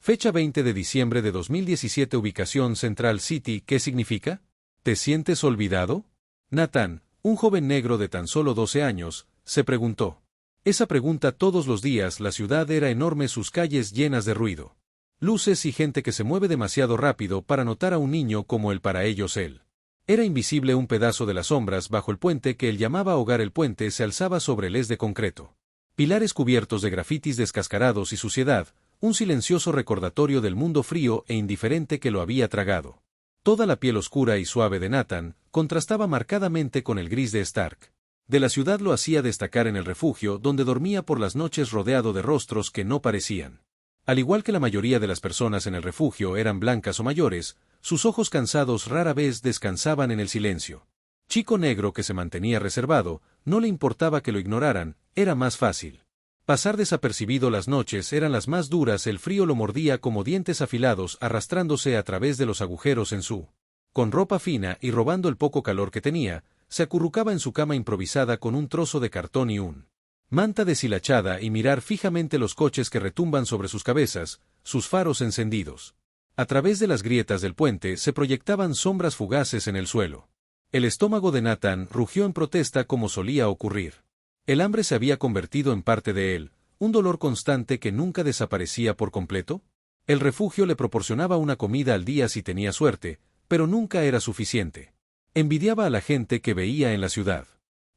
Fecha 20 de diciembre de 2017. Ubicación Central City. ¿Qué significa? ¿Te sientes olvidado? Nathan, un joven negro de tan solo 12 años, se preguntó. Esa pregunta todos los días. La ciudad era enorme, sus calles llenas de ruido. Luces y gente que se mueve demasiado rápido para notar a un niño como él. Para ellos él era invisible. Un pedazo de las sombras bajo el puente que él llamaba hogar. El puente se alzaba sobre el de concreto. Pilares cubiertos de grafitis descascarados y suciedad, un silencioso recordatorio del mundo frío e indiferente que lo había tragado. Toda la piel oscura y suave de Nathan contrastaba marcadamente con el gris de Stark. De la ciudad lo hacía destacar en el refugio donde dormía por las noches rodeado de rostros que no parecían. Al igual que la mayoría de las personas en el refugio eran blancas o mayores, sus ojos cansados rara vez descansaban en el silencio. Chico negro que se mantenía reservado, no le importaba que lo ignoraran, era más fácil. Pasar desapercibido. Las noches eran las más duras, el frío lo mordía como dientes afilados arrastrándose a través de los agujeros en su. Con ropa fina y robando el poco calor que tenía, se acurrucaba en su cama improvisada con un trozo de cartón y un manta deshilachada y mirar fijamente los coches que retumban sobre sus cabezas, sus faros encendidos. A través de las grietas del puente se proyectaban sombras fugaces en el suelo. El estómago de Nathan rugió en protesta como solía ocurrir. El hambre se había convertido en parte de él, un dolor constante que nunca desaparecía por completo. El refugio le proporcionaba una comida al día si tenía suerte, pero nunca era suficiente. Envidiaba a la gente que veía en la ciudad.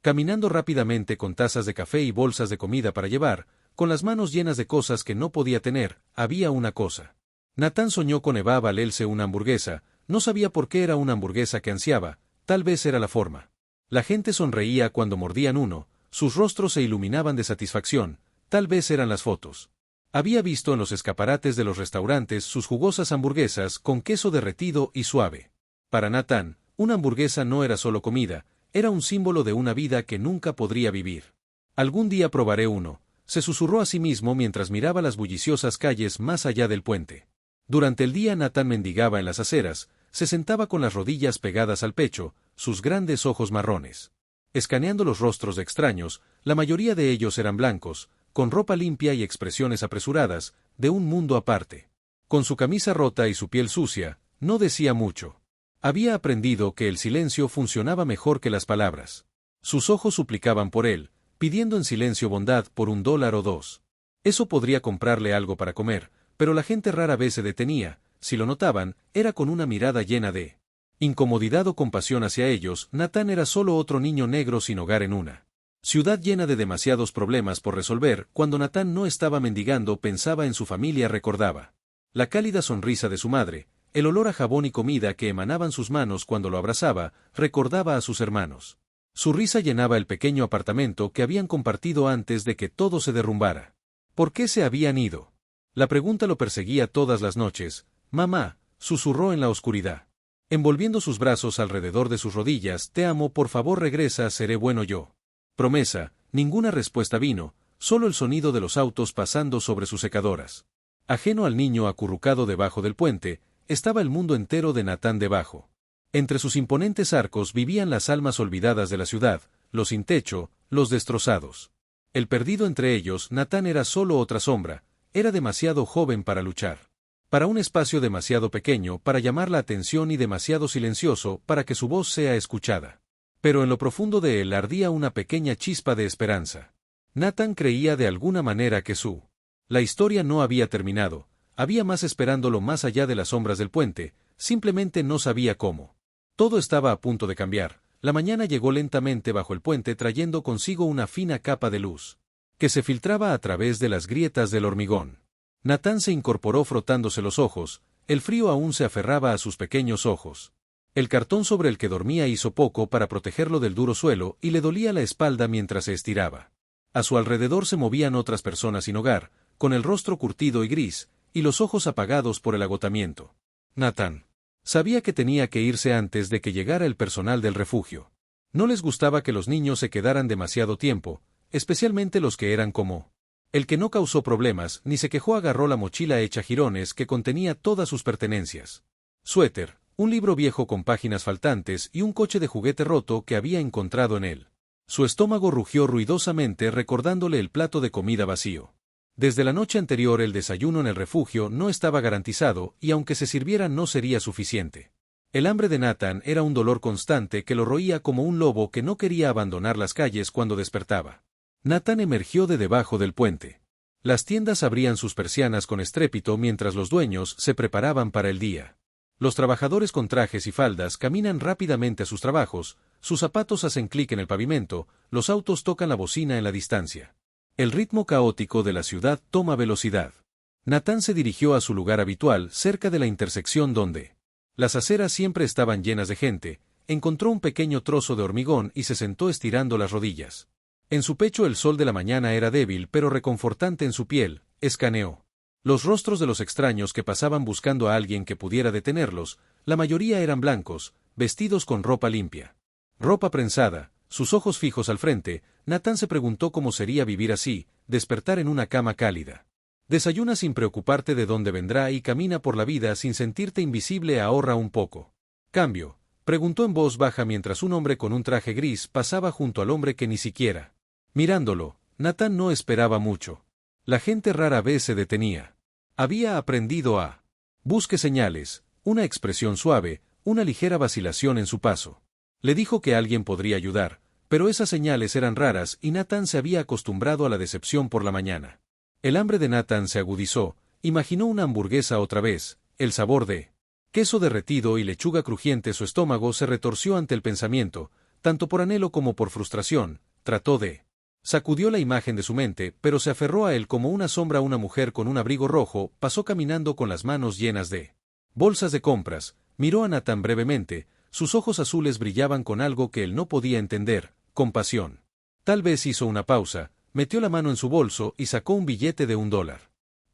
Caminando rápidamente con tazas de café y bolsas de comida para llevar, con las manos llenas de cosas que no podía tener, había una cosa. Nathan soñó con Eva valerse una hamburguesa, no sabía por qué era una hamburguesa que ansiaba, tal vez era la forma. La gente sonreía cuando mordían uno, sus rostros se iluminaban de satisfacción, tal vez eran las fotos. Había visto en los escaparates de los restaurantes sus jugosas hamburguesas con queso derretido y suave. Para Nathan, una hamburguesa no era solo comida, era un símbolo de una vida que nunca podría vivir. Algún día probaré uno, se susurró a sí mismo mientras miraba las bulliciosas calles más allá del puente. Durante el día Nathan mendigaba en las aceras, se sentaba con las rodillas pegadas al pecho, sus grandes ojos marrones. Escaneando los rostros de extraños, la mayoría de ellos eran blancos, con ropa limpia y expresiones apresuradas, de un mundo aparte. Con su camisa rota y su piel sucia, no decía mucho. Había aprendido que el silencio funcionaba mejor que las palabras. Sus ojos suplicaban por él, pidiendo en silencio bondad por $1 o $2. Eso podría comprarle algo para comer, pero la gente rara vez se detenía, si lo notaban, era con una mirada llena de incomodidad o compasión hacia ellos. Nathan era solo otro niño negro sin hogar en una ciudad llena de demasiados problemas por resolver. Cuando Nathan no estaba mendigando, pensaba en su familia, recordaba la cálida sonrisa de su madre, el olor a jabón y comida que emanaban sus manos cuando lo abrazaba, recordaba a sus hermanos. Su risa llenaba el pequeño apartamento que habían compartido antes de que todo se derrumbara. ¿Por qué se habían ido? La pregunta lo perseguía todas las noches. Mamá, susurró en la oscuridad, envolviendo sus brazos alrededor de sus rodillas. Te amo, por favor regresa, seré bueno yo. Promesa, ninguna respuesta vino, solo el sonido de los autos pasando sobre sus secadoras. Ajeno al niño acurrucado debajo del puente, estaba el mundo entero de Nathan debajo. Entre sus imponentes arcos vivían las almas olvidadas de la ciudad, los sin techo, los destrozados. El perdido entre ellos. Nathan era solo otra sombra, era demasiado joven para luchar. Para un espacio demasiado pequeño para llamar la atención y demasiado silencioso para que su voz sea escuchada. Pero en lo profundo de él ardía una pequeña chispa de esperanza. Nathan creía de alguna manera que la historia no había terminado, había más esperándolo más allá de las sombras del puente, simplemente no sabía cómo. Todo estaba a punto de cambiar. La mañana llegó lentamente bajo el puente trayendo consigo una fina capa de luz, que se filtraba a través de las grietas del hormigón. Nathan se incorporó frotándose los ojos, el frío aún se aferraba a sus pequeños ojos. El cartón sobre el que dormía hizo poco para protegerlo del duro suelo y le dolía la espalda mientras se estiraba. A su alrededor se movían otras personas sin hogar, con el rostro curtido y gris, y los ojos apagados por el agotamiento. Nathan sabía que tenía que irse antes de que llegara el personal del refugio. No les gustaba que los niños se quedaran demasiado tiempo, especialmente los que eran como el que no causó problemas ni se quejó. Agarró la mochila hecha jirones que contenía todas sus pertenencias. Suéter, un libro viejo con páginas faltantes y un coche de juguete roto que había encontrado en él. Su estómago rugió ruidosamente recordándole el plato de comida vacío. Desde la noche anterior el desayuno en el refugio no estaba garantizado y aunque se sirviera no sería suficiente. El hambre de Nathan era un dolor constante que lo roía como un lobo que no quería abandonar las calles cuando despertaba. Nathan emergió de debajo del puente. Las tiendas abrían sus persianas con estrépito mientras los dueños se preparaban para el día. Los trabajadores con trajes y faldas caminan rápidamente a sus trabajos, sus zapatos hacen clic en el pavimento, los autos tocan la bocina en la distancia. El ritmo caótico de la ciudad toma velocidad. Nathan se dirigió a su lugar habitual, cerca de la intersección donde las aceras siempre estaban llenas de gente, encontró un pequeño trozo de hormigón y se sentó estirando las rodillas. En su pecho el sol de la mañana era débil pero reconfortante en su piel, escaneó los rostros de los extraños que pasaban buscando a alguien que pudiera detenerlos, la mayoría eran blancos, vestidos con ropa limpia. Ropa prensada, sus ojos fijos al frente, Nathan se preguntó cómo sería vivir así, despertar en una cama cálida. Desayuna sin preocuparte de dónde vendrá y camina por la vida sin sentirte invisible. Ahorra un poco. ¿Cambio? Preguntó en voz baja mientras un hombre con un traje gris pasaba junto al hombre que ni siquiera. Mirándolo, Nathan no esperaba mucho. La gente rara vez se detenía. Había aprendido a busque señales, una expresión suave, una ligera vacilación en su paso. Le dijo que alguien podría ayudar, pero esas señales eran raras y Nathan se había acostumbrado a la decepción por la mañana. El hambre de Nathan se agudizó, imaginó una hamburguesa otra vez, el sabor de queso derretido y lechuga crujiente. Su estómago se retorció ante el pensamiento, tanto por anhelo como por frustración. Trató de sacudió la imagen de su mente, pero se aferró a él como una sombra. Una mujer con un abrigo rojo pasó caminando con las manos llenas de bolsas de compras, miró a Nathan brevemente, sus ojos azules brillaban con algo que él no podía entender, compasión. Tal vez hizo una pausa, metió la mano en su bolso y sacó un billete de $1.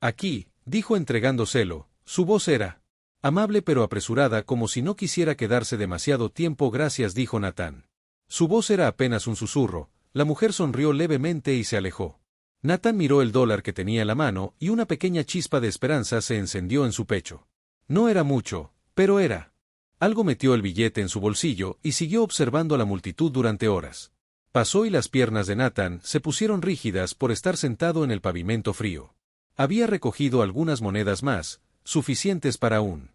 Aquí, dijo entregándoselo, su voz era amable pero apresurada como si no quisiera quedarse demasiado tiempo. Gracias, dijo Nathan. Su voz era apenas un susurro. La mujer sonrió levemente y se alejó. Nathan miró el $1 que tenía en la mano y una pequeña chispa de esperanza se encendió en su pecho. No era mucho, pero era algo. Metió el billete en su bolsillo y siguió observando a la multitud durante horas. Pasó y las piernas de Nathan se pusieron rígidas por estar sentado en el pavimento frío. Había recogido algunas monedas más, suficientes para un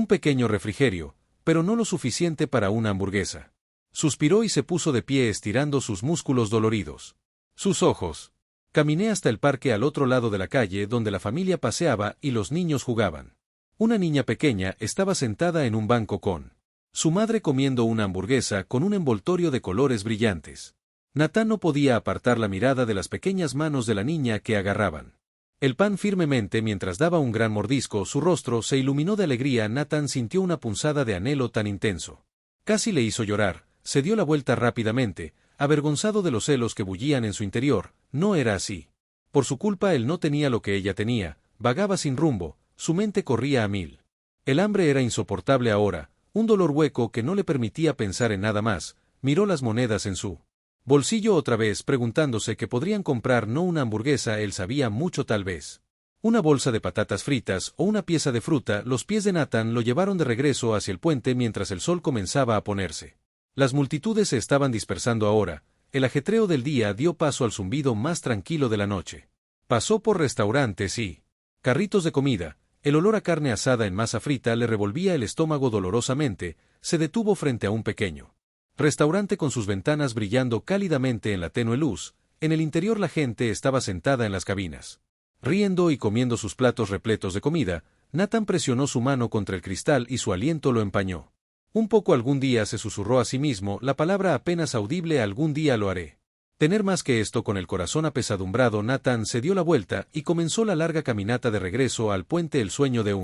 pequeño refrigerio, pero no lo suficiente para una hamburguesa. Suspiró y se puso de pie estirando sus músculos doloridos. Sus ojos. Caminé hasta el parque al otro lado de la calle donde la familia paseaba y los niños jugaban. Una niña pequeña estaba sentada en un banco con su madre comiendo una hamburguesa con un envoltorio de colores brillantes. Nathan no podía apartar la mirada de las pequeñas manos de la niña que agarraban el pan firmemente mientras daba un gran mordisco. Su rostro se iluminó de alegría. Nathan sintió una punzada de anhelo tan intenso. Casi le hizo llorar. Se dio la vuelta rápidamente, avergonzado de los celos que bullían en su interior. No era así. Por su culpa él no tenía lo que ella tenía, vagaba sin rumbo, su mente corría a mil. El hambre era insoportable ahora, un dolor hueco que no le permitía pensar en nada más. Miró las monedas en su bolsillo otra vez preguntándose qué podrían comprar. No una hamburguesa, él sabía mucho, tal vez una bolsa de patatas fritas o una pieza de fruta. Los pies de Nathan lo llevaron de regreso hacia el puente mientras el sol comenzaba a ponerse. Las multitudes se estaban dispersando ahora, el ajetreo del día dio paso al zumbido más tranquilo de la noche. Pasó por restaurantes y carritos de comida, el olor a carne asada en masa frita le revolvía el estómago dolorosamente. Se detuvo frente a un pequeño restaurante con sus ventanas brillando cálidamente en la tenue luz. En el interior la gente estaba sentada en las cabinas, riendo y comiendo sus platos repletos de comida. Nathan presionó su mano contra el cristal y su aliento lo empañó. Un poco. Algún día, se susurró a sí mismo, la palabra apenas audible, algún día lo haré. Tener más que esto. Con el corazón apesadumbrado, Nathan se dio la vuelta y comenzó la larga caminata de regreso al puente. El sueño de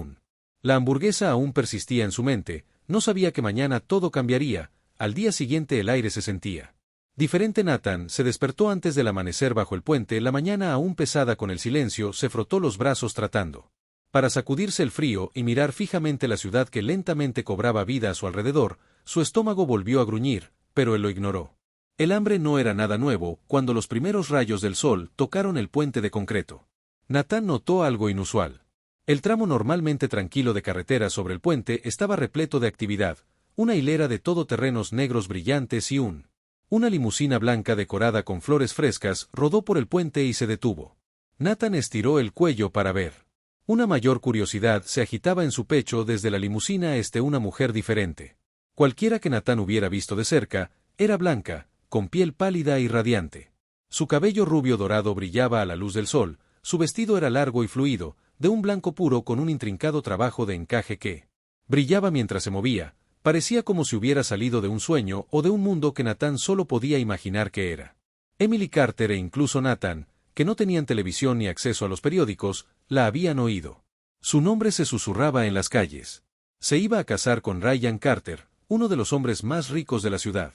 la hamburguesa aún persistía en su mente, no sabía que mañana todo cambiaría. Al día siguiente el aire se sentía diferente. Nathan se despertó antes del amanecer bajo el puente. La mañana aún pesada con el silencio, se frotó los brazos tratando para sacudirse el frío y mirar fijamente la ciudad que lentamente cobraba vida a su alrededor. Su estómago volvió a gruñir, pero él lo ignoró. El hambre no era nada nuevo. Cuando los primeros rayos del sol tocaron el puente de concreto, Nathan notó algo inusual. El tramo normalmente tranquilo de carretera sobre el puente estaba repleto de actividad, una hilera de todoterrenos negros brillantes y una limusina blanca decorada con flores frescas rodó por el puente y se detuvo. Nathan estiró el cuello para ver. Una mayor curiosidad se agitaba en su pecho desde la limusina una mujer diferente. Cualquiera que Nathan hubiera visto de cerca, era blanca, con piel pálida y radiante. Su cabello rubio dorado brillaba a la luz del sol, su vestido era largo y fluido, de un blanco puro con un intrincado trabajo de encaje que brillaba mientras se movía, parecía como si hubiera salido de un sueño o de un mundo que Nathan solo podía imaginar que era. Emily Carter e incluso Nathan, que no tenían televisión ni acceso a los periódicos, la habían oído. Su nombre se susurraba en las calles. Se iba a casar con Ryan Carter, uno de los hombres más ricos de la ciudad.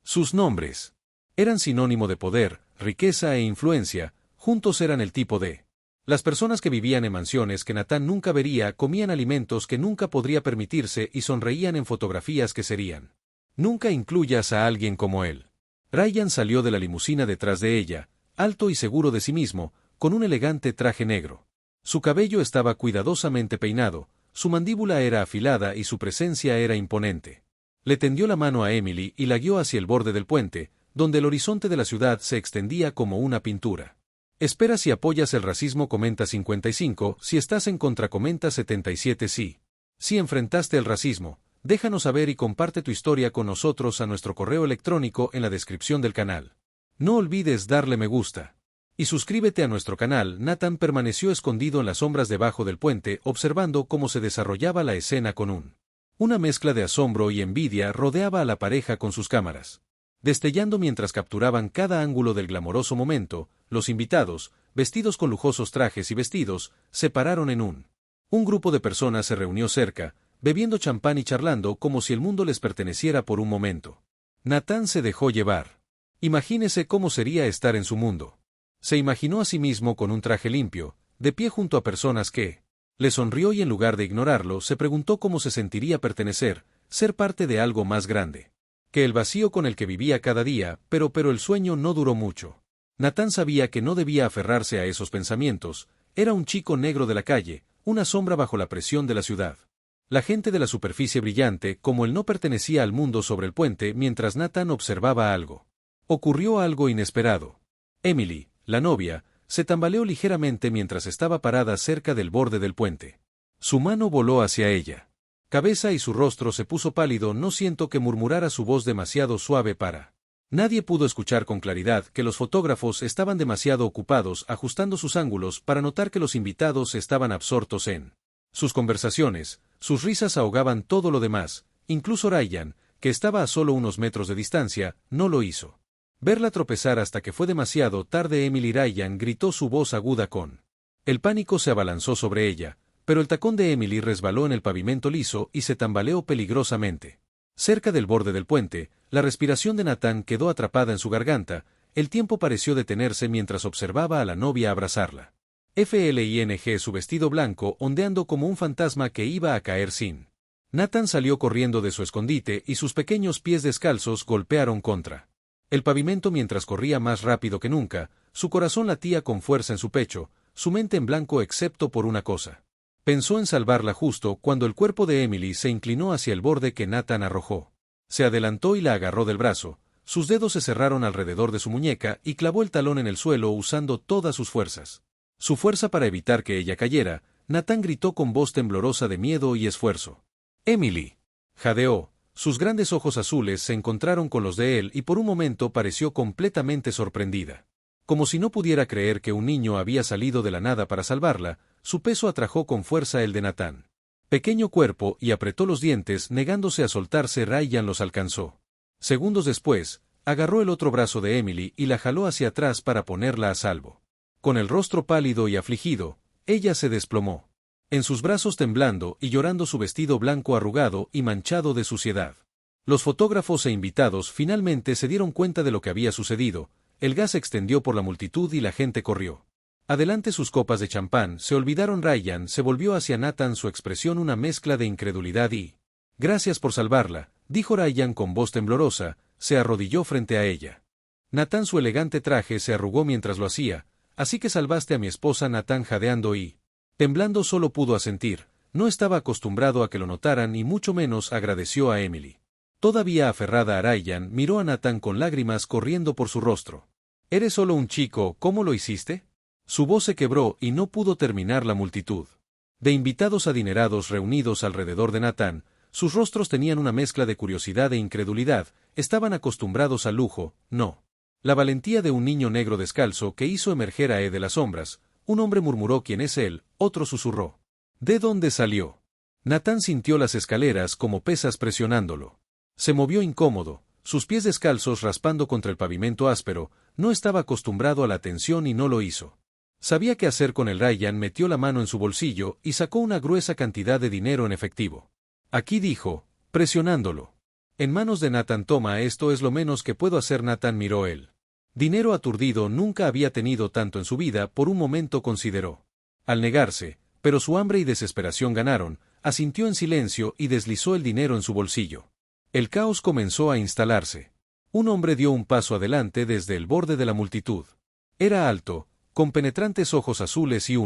Sus nombres eran sinónimo de poder, riqueza e influencia, juntos eran el tipo de. Las personas que vivían en mansiones que Nathan nunca vería comían alimentos que nunca podría permitirse y sonreían en fotografías que serían. Nunca incluyas a alguien como él. Ryan salió de la limusina detrás de ella, alto y seguro de sí mismo, con un elegante traje negro. Su cabello estaba cuidadosamente peinado, su mandíbula era afilada y su presencia era imponente. Le tendió la mano a Emily y la guió hacia el borde del puente, donde el horizonte de la ciudad se extendía como una pintura. Espera si apoyas el racismo comenta 55, si estás en contra comenta 77 sí. Si enfrentaste el racismo, déjanos saber y comparte tu historia con nosotros a nuestro correo electrónico en la descripción del canal. No olvides darle me gusta. Y suscríbete a nuestro canal. Nathan permaneció escondido en las sombras debajo del puente observando cómo se desarrollaba la escena con una mezcla de asombro y envidia rodeaba a la pareja con sus cámaras. Destellando mientras capturaban cada ángulo del glamoroso momento, los invitados, vestidos con lujosos trajes y vestidos, se pararon en un grupo de personas se reunió cerca, bebiendo champán y charlando como si el mundo les perteneciera por un momento. Nathan se dejó llevar. Imagínese cómo sería estar en su mundo. Se imaginó a sí mismo con un traje limpio, de pie junto a personas que le sonrió y en lugar de ignorarlo se preguntó cómo se sentiría pertenecer, ser parte de algo más grande que el vacío con el que vivía cada día, pero el sueño no duró mucho. Nathan sabía que no debía aferrarse a esos pensamientos, era un chico negro de la calle, una sombra bajo la presión de la ciudad. La gente de la superficie brillante, como él no pertenecía al mundo sobre el puente mientras Nathan observaba algo. Ocurrió algo inesperado. Emily, la novia, se tambaleó ligeramente mientras estaba parada cerca del borde del puente. Su mano voló hacia ella. Cabeza y su rostro se puso pálido. No siento que murmurara su voz demasiado suave para. Nadie pudo escuchar con claridad que los fotógrafos estaban demasiado ocupados ajustando sus ángulos para notar que los invitados estaban absortos en sus conversaciones, sus risas ahogaban todo lo demás, incluso Ryan, que estaba a solo unos metros de distancia, no lo hizo. Verla tropezar hasta que fue demasiado tarde. Emily Ryan gritó su voz aguda con. El pánico se abalanzó sobre ella, pero el tacón de Emily resbaló en el pavimento liso y se tambaleó peligrosamente. Cerca del borde del puente, la respiración de Nathan quedó atrapada en su garganta, el tiempo pareció detenerse mientras observaba a la novia abrazarla. FLING su vestido blanco ondeando como un fantasma que iba a caer sin. Nathan salió corriendo de su escondite y sus pequeños pies descalzos golpearon contra el pavimento mientras corría más rápido que nunca, su corazón latía con fuerza en su pecho, su mente en blanco excepto por una cosa. Pensó en salvarla justo cuando el cuerpo de Emily se inclinó hacia el borde que Nathan arrojó. Se adelantó y la agarró del brazo, sus dedos se cerraron alrededor de su muñeca y clavó el talón en el suelo usando todas sus fuerzas. Su fuerza para evitar que ella cayera. Nathan gritó con voz temblorosa de miedo y esfuerzo. Emily. Jadeó. Sus grandes ojos azules se encontraron con los de él y por un momento pareció completamente sorprendida. Como si no pudiera creer que un niño había salido de la nada para salvarla, su peso atrajo con fuerza el de Nathan. Pequeño cuerpo y apretó los dientes negándose a soltarse. Ryan los alcanzó. Segundos después, agarró el otro brazo de Emily y la jaló hacia atrás para ponerla a salvo. Con el rostro pálido y afligido, ella se desplomó. En sus brazos temblando y llorando su vestido blanco arrugado y manchado de suciedad. Los fotógrafos e invitados finalmente se dieron cuenta de lo que había sucedido, el gas se extendió por la multitud y la gente corrió. Adelante sus copas de champán se olvidaron. Ryan se volvió hacia Nathan, su expresión una mezcla de incredulidad y. Gracias por salvarla, dijo Ryan con voz temblorosa, se arrodilló frente a ella. Nathan su elegante traje se arrugó mientras lo hacía, así que salvaste a mi esposa. Nathan jadeando y temblando solo pudo asentir, no estaba acostumbrado a que lo notaran y mucho menos agradeció a Emily. Todavía aferrada a Ryan, miró a Nathan con lágrimas corriendo por su rostro. ¿Eres solo un chico? ¿Cómo lo hiciste? Su voz se quebró y no pudo terminar la multitud de invitados adinerados reunidos alrededor de Natán. Sus rostros tenían una mezcla de curiosidad e incredulidad, estaban acostumbrados al lujo, no. La valentía de un niño negro descalzo que hizo emerger a de las sombras. Un hombre murmuró ¿quién es él?, otro susurró. ¿De dónde salió? Natán sintió las escaleras como pesas presionándolo. Se movió incómodo, sus pies descalzos raspando contra el pavimento áspero, no estaba acostumbrado a la tensión y no lo hizo. Sabía qué hacer con el Ryan, metió la mano en su bolsillo y sacó una gruesa cantidad de dinero en efectivo. Aquí dijo, presionándolo. En manos de Natán toma, esto es lo menos que puedo hacer. Natán miró él. Dinero aturdido, nunca había tenido tanto en su vida, por un momento consideró. Al negarse, pero su hambre y desesperación ganaron, asintió en silencio y deslizó el dinero en su bolsillo. El caos comenzó a instalarse. Un hombre dio un paso adelante desde el borde de la multitud. Era alto, con penetrantes ojos azules y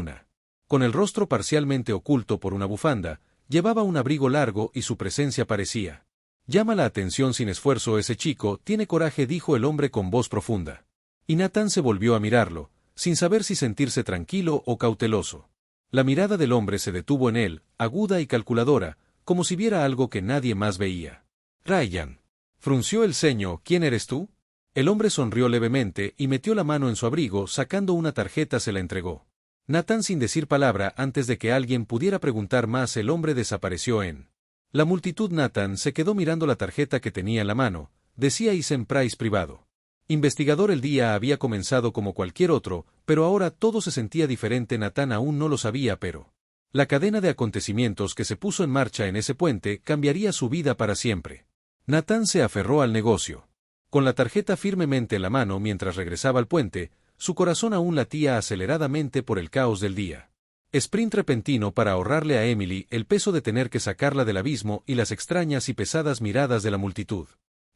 con el rostro parcialmente oculto por una bufanda, llevaba un abrigo largo y su presencia parecía. Llama la atención sin esfuerzo. Ese chico tiene coraje, dijo el hombre con voz profunda. Y Natán se volvió a mirarlo, sin saber si sentirse tranquilo o cauteloso. La mirada del hombre se detuvo en él, aguda y calculadora, como si viera algo que nadie más veía. Ryan. Frunció el ceño. ¿Quién eres tú? El hombre sonrió levemente y metió la mano en su abrigo, sacando una tarjeta se la entregó. Natán, sin decir palabra, antes de que alguien pudiera preguntar más, el hombre desapareció en la multitud. Natán se quedó mirando la tarjeta que tenía en la mano, decía Isen Price privado. Investigador. El día había comenzado como cualquier otro, pero ahora todo se sentía diferente. Natán aún no lo sabía, pero la cadena de acontecimientos que se puso en marcha en ese puente cambiaría su vida para siempre. Natán se aferró al negocio. Con la tarjeta firmemente en la mano mientras regresaba al puente, su corazón aún latía aceleradamente por el caos del día. Sprint repentino para ahorrarle a Emily el peso de tener que sacarla del abismo y las extrañas y pesadas miradas de la multitud.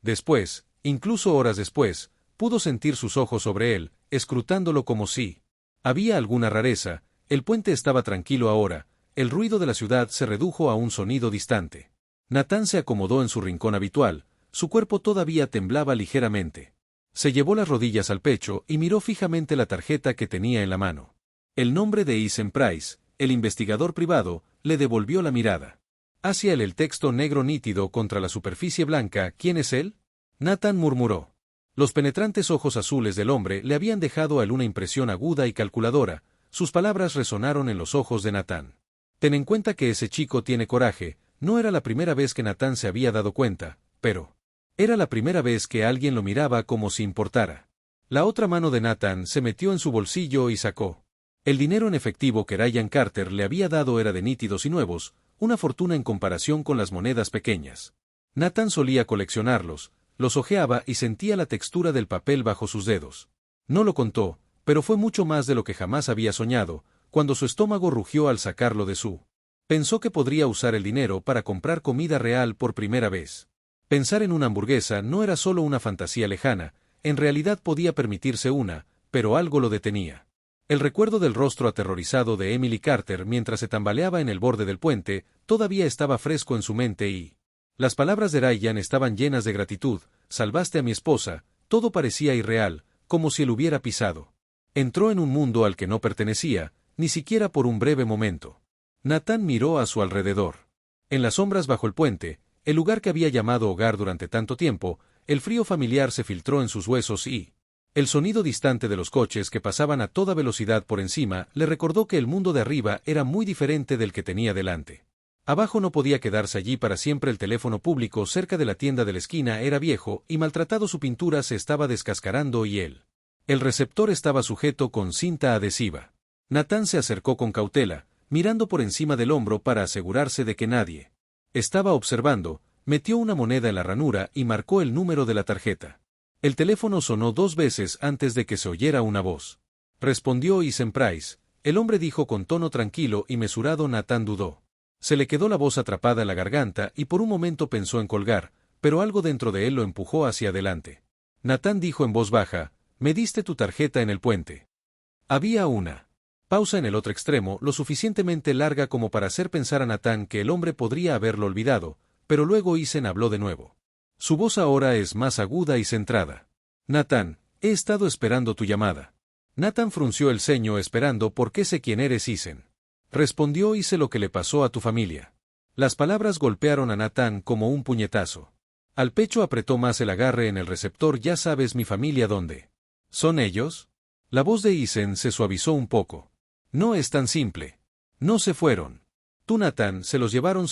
Después, incluso horas después, pudo sentir sus ojos sobre él, escrutándolo como si había alguna rareza. El puente estaba tranquilo ahora, el ruido de la ciudad se redujo a un sonido distante. Natán se acomodó en su rincón habitual, su cuerpo todavía temblaba ligeramente. Se llevó las rodillas al pecho y miró fijamente la tarjeta que tenía en la mano. El nombre de Isen Price, el investigador privado, le devolvió la mirada. Hacia él el texto negro nítido contra la superficie blanca. ¿Quién es él? Natán murmuró. Los penetrantes ojos azules del hombre le habían dejado a él una impresión aguda y calculadora. Sus palabras resonaron en los ojos de Natán. Ten en cuenta que ese chico tiene coraje. No era la primera vez que Natán se había dado cuenta, pero era la primera vez que alguien lo miraba como si importara. La otra mano de Natán se metió en su bolsillo y sacó el dinero en efectivo que Ryan Carter le había dado. Era de nítidos y nuevos, una fortuna en comparación con las monedas pequeñas. Natán solía coleccionarlos, los hojeaba y sentía la textura del papel bajo sus dedos. No lo contó, pero fue mucho más de lo que jamás había soñado, cuando su estómago rugió al sacarlo de su. Pensó que podría usar el dinero para comprar comida real por primera vez. Pensar en una hamburguesa no era solo una fantasía lejana, en realidad podía permitirse una, pero algo lo detenía. El recuerdo del rostro aterrorizado de Emily Carter mientras se tambaleaba en el borde del puente, todavía estaba fresco en su mente y las palabras de Ryan estaban llenas de gratitud. Salvaste a mi esposa. Todo parecía irreal, como si él hubiera pisado. Entró en un mundo al que no pertenecía, ni siquiera por un breve momento. Natán miró a su alrededor. En las sombras bajo el puente, el lugar que había llamado hogar durante tanto tiempo, el frío familiar se filtró en sus huesos y el sonido distante de los coches que pasaban a toda velocidad por encima le recordó que el mundo de arriba era muy diferente del que tenía delante. Abajo no podía quedarse allí para siempre. El teléfono público cerca de la tienda de la esquina era viejo y maltratado, su pintura se estaba descascarando y el receptor estaba sujeto con cinta adhesiva. Natán se acercó con cautela, mirando por encima del hombro para asegurarse de que nadie estaba observando, metió una moneda en la ranura y marcó el número de la tarjeta. El teléfono sonó 2 veces antes de que se oyera una voz. Respondió Isen Price, el hombre dijo con tono tranquilo y mesurado. Natán dudó. Se le quedó la voz atrapada en la garganta y por un momento pensó en colgar, pero algo dentro de él lo empujó hacia adelante. Natán dijo en voz baja, «Me diste tu tarjeta en el puente». Había una pausa en el otro extremo, lo suficientemente larga como para hacer pensar a Natán que el hombre podría haberlo olvidado, pero luego Isen habló de nuevo. Su voz ahora es más aguda y centrada. «Natán, he estado esperando tu llamada. Nathan frunció el ceño esperando por qué sé quién eres, Isen. Respondió: hice lo que le pasó a tu familia. Las palabras golpearon a Nathan como un puñetazo. Al pecho apretó más el agarre en el receptor. Ya sabes mi familia dónde. ¿Son ellos? La voz de Isen se suavizó un poco. No es tan simple. No se fueron. Tú, Nathan, se los llevaron.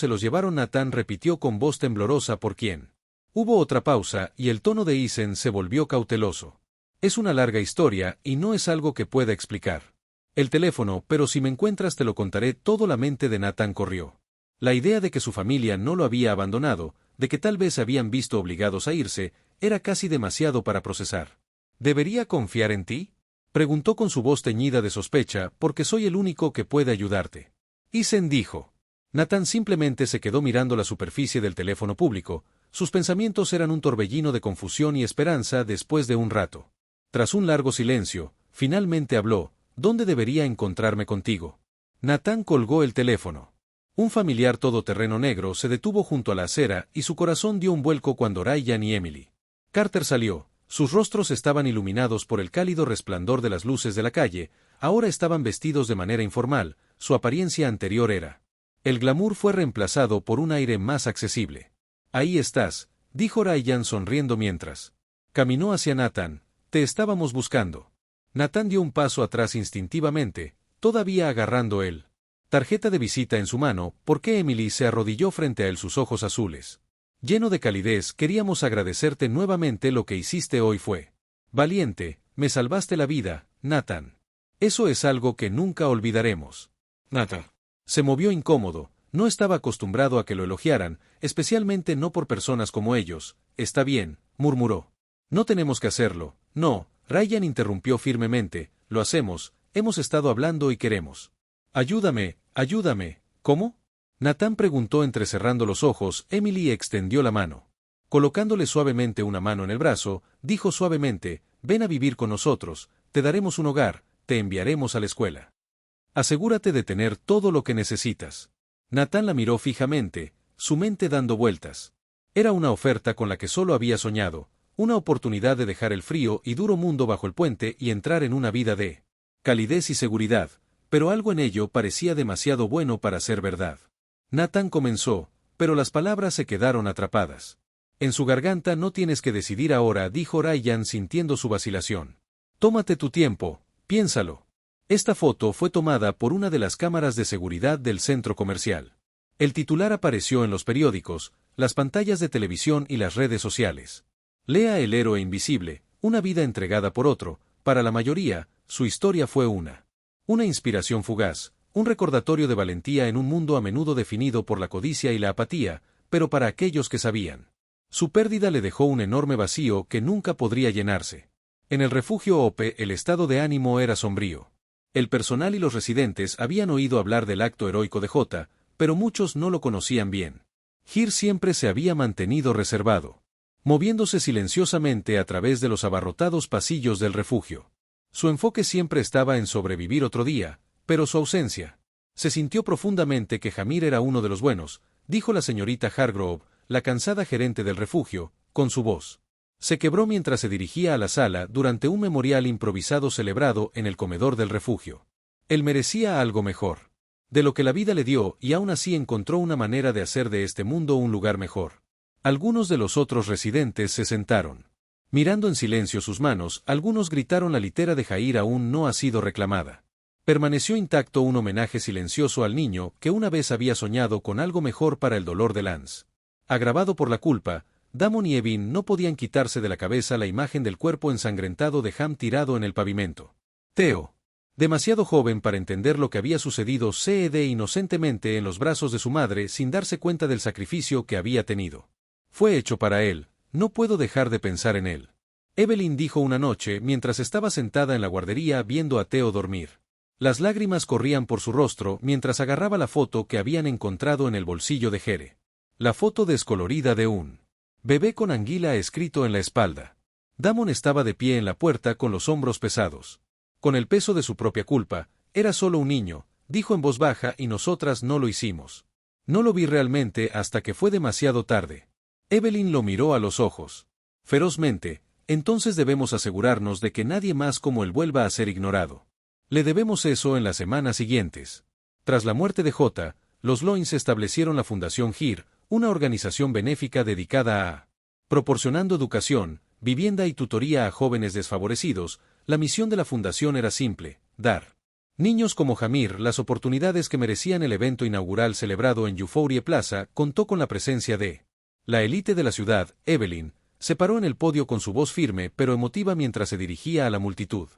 Nathan repitió con voz temblorosa: ¿por quién? Hubo otra pausa y el tono de Isen se volvió cauteloso. Es una larga historia y no es algo que pueda explicar. El teléfono, pero si me encuentras te lo contaré todo. La mente de Nathan corrió. La idea de que su familia no lo había abandonado, de que tal vez se habían visto obligados a irse, era casi demasiado para procesar. ¿Debería confiar en ti?, preguntó con su voz teñida de sospecha, porque soy el único que puede ayudarte. Isen dijo. Nathan simplemente se quedó mirando la superficie del teléfono público. Sus pensamientos eran un torbellino de confusión y esperanza. Después de un rato, tras un largo silencio, finalmente habló: ¿dónde debería encontrarme contigo? Nathan colgó el teléfono. Un familiar todoterreno negro se detuvo junto a la acera y su corazón dio un vuelco cuando Ryan y Emily Carter salió. Sus rostros estaban iluminados por el cálido resplandor de las luces de la calle. Ahora estaban vestidos de manera informal. Su apariencia anterior era. El glamour fue reemplazado por un aire más accesible. Ahí estás, dijo Ryan sonriendo mientras caminó hacia Nathan. Te estábamos buscando. Nathan dio un paso atrás instintivamente, todavía agarrando el tarjeta de visita en su mano, porque Emily se arrodilló frente a él, sus ojos azules lleno de calidez. Queríamos agradecerte nuevamente. Lo que hiciste hoy fue valiente, me salvaste la vida, Nathan. Eso es algo que nunca olvidaremos. Nathan se movió incómodo, no estaba acostumbrado a que lo elogiaran, especialmente no por personas como ellos. Está bien, murmuró. No tenemos que hacerlo. No, Ryan interrumpió firmemente, lo hacemos, hemos estado hablando y queremos. Ayúdame, ayúdame. ¿Cómo? Nathan preguntó entrecerrando los ojos. Emily extendió la mano. Colocándole suavemente una mano en el brazo, dijo suavemente: ven a vivir con nosotros, te daremos un hogar, te enviaremos a la escuela. Asegúrate de tener todo lo que necesitas. Nathan la miró fijamente, su mente dando vueltas. Era una oferta con la que solo había soñado, una oportunidad de dejar el frío y duro mundo bajo el puente y entrar en una vida de calidez y seguridad, pero algo en ello parecía demasiado bueno para ser verdad. Nathan comenzó, pero las palabras se quedaron atrapadas en su garganta. No tienes que decidir ahora, dijo Ryan sintiendo su vacilación. Tómate tu tiempo, piénsalo. Esta foto fue tomada por una de las cámaras de seguridad del centro comercial. El titular apareció en los periódicos, las pantallas de televisión y las redes sociales. Lea El héroe invisible, una vida entregada por otro. Para la mayoría, su historia fue una inspiración fugaz, un recordatorio de valentía en un mundo a menudo definido por la codicia y la apatía, pero para aquellos que sabían, su pérdida le dejó un enorme vacío que nunca podría llenarse. En el refugio Ope el estado de ánimo era sombrío. El personal y los residentes habían oído hablar del acto heroico de J, pero muchos no lo conocían bien. Gir siempre se había mantenido reservado, moviéndose silenciosamente a través de los abarrotados pasillos del refugio. Su enfoque siempre estaba en sobrevivir otro día, pero su ausencia. Se sintió profundamente que Hamir era uno de los buenos, dijo la señorita Hargrove, la cansada gerente del refugio, con su voz. Se quebró mientras se dirigía a la sala durante un memorial improvisado celebrado en el comedor del refugio. Él merecía algo mejor de lo que la vida le dio y aún así encontró una manera de hacer de este mundo un lugar mejor. Algunos de los otros residentes se sentaron, mirando en silencio sus manos. Algunos gritaron: la litera de Jair aún no ha sido reclamada. Permaneció intacto un homenaje silencioso al niño que una vez había soñado con algo mejor para el dolor de Lance. Agravado por la culpa, Damon y Evin no podían quitarse de la cabeza la imagen del cuerpo ensangrentado de Ham tirado en el pavimento. Theo, demasiado joven para entender lo que había sucedido, cede inocentemente en los brazos de su madre sin darse cuenta del sacrificio que había tenido. Fue hecho para él, no puedo dejar de pensar en él. Evelyn dijo una noche mientras estaba sentada en la guardería viendo a Theo dormir. Las lágrimas corrían por su rostro mientras agarraba la foto que habían encontrado en el bolsillo de Jere. La foto descolorida de un bebé con anguila escrito en la espalda. Damon estaba de pie en la puerta con los hombros pesados. Con el peso de su propia culpa, era solo un niño, dijo en voz baja, y nosotras no lo hicimos. No lo vi realmente hasta que fue demasiado tarde. Evelyn lo miró a los ojos. Ferozmente, Entonces debemos asegurarnos de que nadie más como él vuelva a ser ignorado. Le debemos eso en las semanas siguientes. Tras la muerte de J., los Loins establecieron la Fundación GIR, una organización benéfica dedicada a proporcionando educación, vivienda y tutoría a jóvenes desfavorecidos. La misión de la fundación era simple: dar niños como Jamir las oportunidades que merecían. El evento inaugural celebrado en Euphoria Plaza contó con la presencia de la élite de la ciudad. Evelyn se paró en el podio con su voz firme pero emotiva mientras se dirigía a la multitud.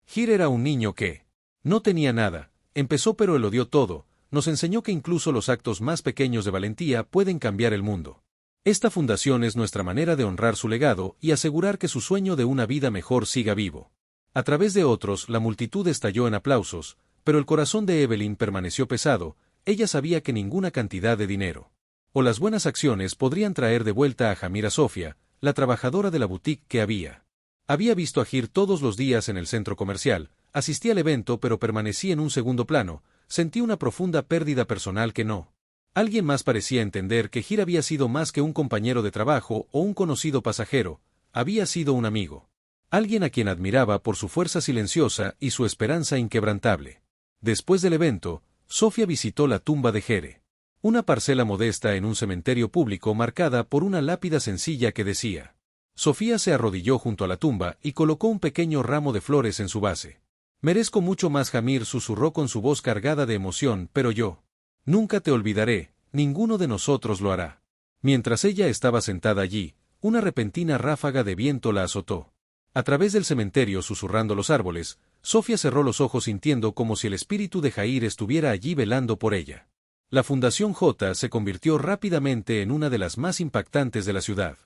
GIR era un niño que no tenía nada, empezó pero él lo dio todo. Nos enseñó que incluso los actos más pequeños de valentía pueden cambiar el mundo. Esta fundación es nuestra manera de honrar su legado y asegurar que su sueño de una vida mejor siga vivo. A través de otros, la multitud estalló en aplausos, pero el corazón de Evelyn permaneció pesado. Ella sabía que ninguna cantidad de dinero o las buenas acciones podrían traer de vuelta a Jamir a Sofía, la trabajadora de la boutique que había visto a GIR todos los días en el centro comercial. Asistí al evento pero permanecí en un segundo plano. Sentí una profunda pérdida personal que no. Alguien más parecía entender que GIR había sido más que un compañero de trabajo o un conocido pasajero, había sido un amigo. Alguien a quien admiraba por su fuerza silenciosa y su esperanza inquebrantable. Después del evento, Sofía visitó la tumba de Jere. Una parcela modesta en un cementerio público marcada por una lápida sencilla que decía. Sofía se arrodilló junto a la tumba y colocó un pequeño ramo de flores en su base. Merezco mucho más, Jamir susurró con su voz cargada de emoción, pero yo nunca te olvidaré, ninguno de nosotros lo hará. Mientras ella estaba sentada allí, una repentina ráfaga de viento la azotó. A través del cementerio susurrando los árboles, Sofía cerró los ojos sintiendo como si el espíritu de Jair estuviera allí velando por ella. La Fundación J se convirtió rápidamente en una de las más impactantes de la ciudad.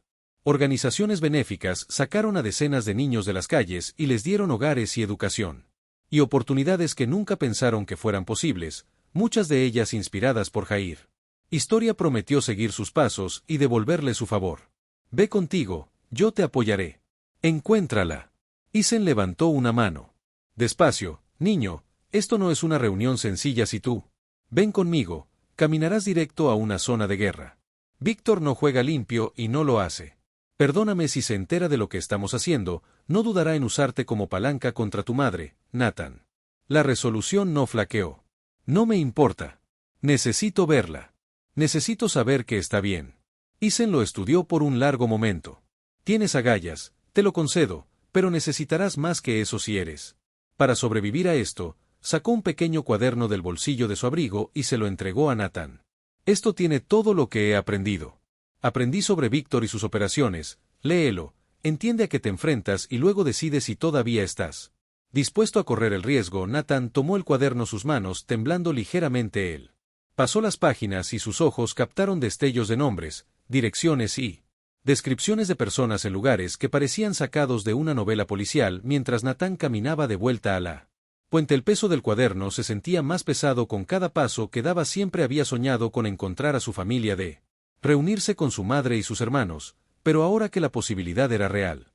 Organizaciones benéficas sacaron a decenas de niños de las calles y les dieron hogares y educación. Y oportunidades que nunca pensaron que fueran posibles, muchas de ellas inspiradas por Jair. Historia prometió seguir sus pasos y devolverle su favor. Ve contigo, yo te apoyaré. Encuéntrala. Isen levantó una mano. Despacio, niño, esto no es una reunión sencilla. Si tú ven conmigo, caminarás directo a una zona de guerra. Víctor no juega limpio y no lo hace. Perdóname si se entera de lo que estamos haciendo, no dudará en usarte como palanca contra tu madre, Nathan. La resolución no flaqueó. No me importa. Necesito verla. Necesito saber que está bien. Isen lo estudió por un largo momento. Tienes agallas, te lo concedo, pero necesitarás más que eso si eres. Para sobrevivir a esto, sacó un pequeño cuaderno del bolsillo de su abrigo y se lo entregó a Nathan. Esto tiene todo lo que he aprendido. Aprendí sobre Víctor y sus operaciones, léelo, entiende a qué te enfrentas y luego decide si todavía estás dispuesto a correr el riesgo. Nathan tomó el cuaderno en sus manos, temblando ligeramente él. Pasó las páginas y sus ojos captaron destellos de nombres, direcciones y descripciones de personas en lugares que parecían sacados de una novela policial. Mientras Nathan caminaba de vuelta a la puente, el peso del cuaderno se sentía más pesado con cada paso que daba. Siempre había soñado con encontrar a su familia, de reunirse con su madre y sus hermanos, pero ahora que la posibilidad era real,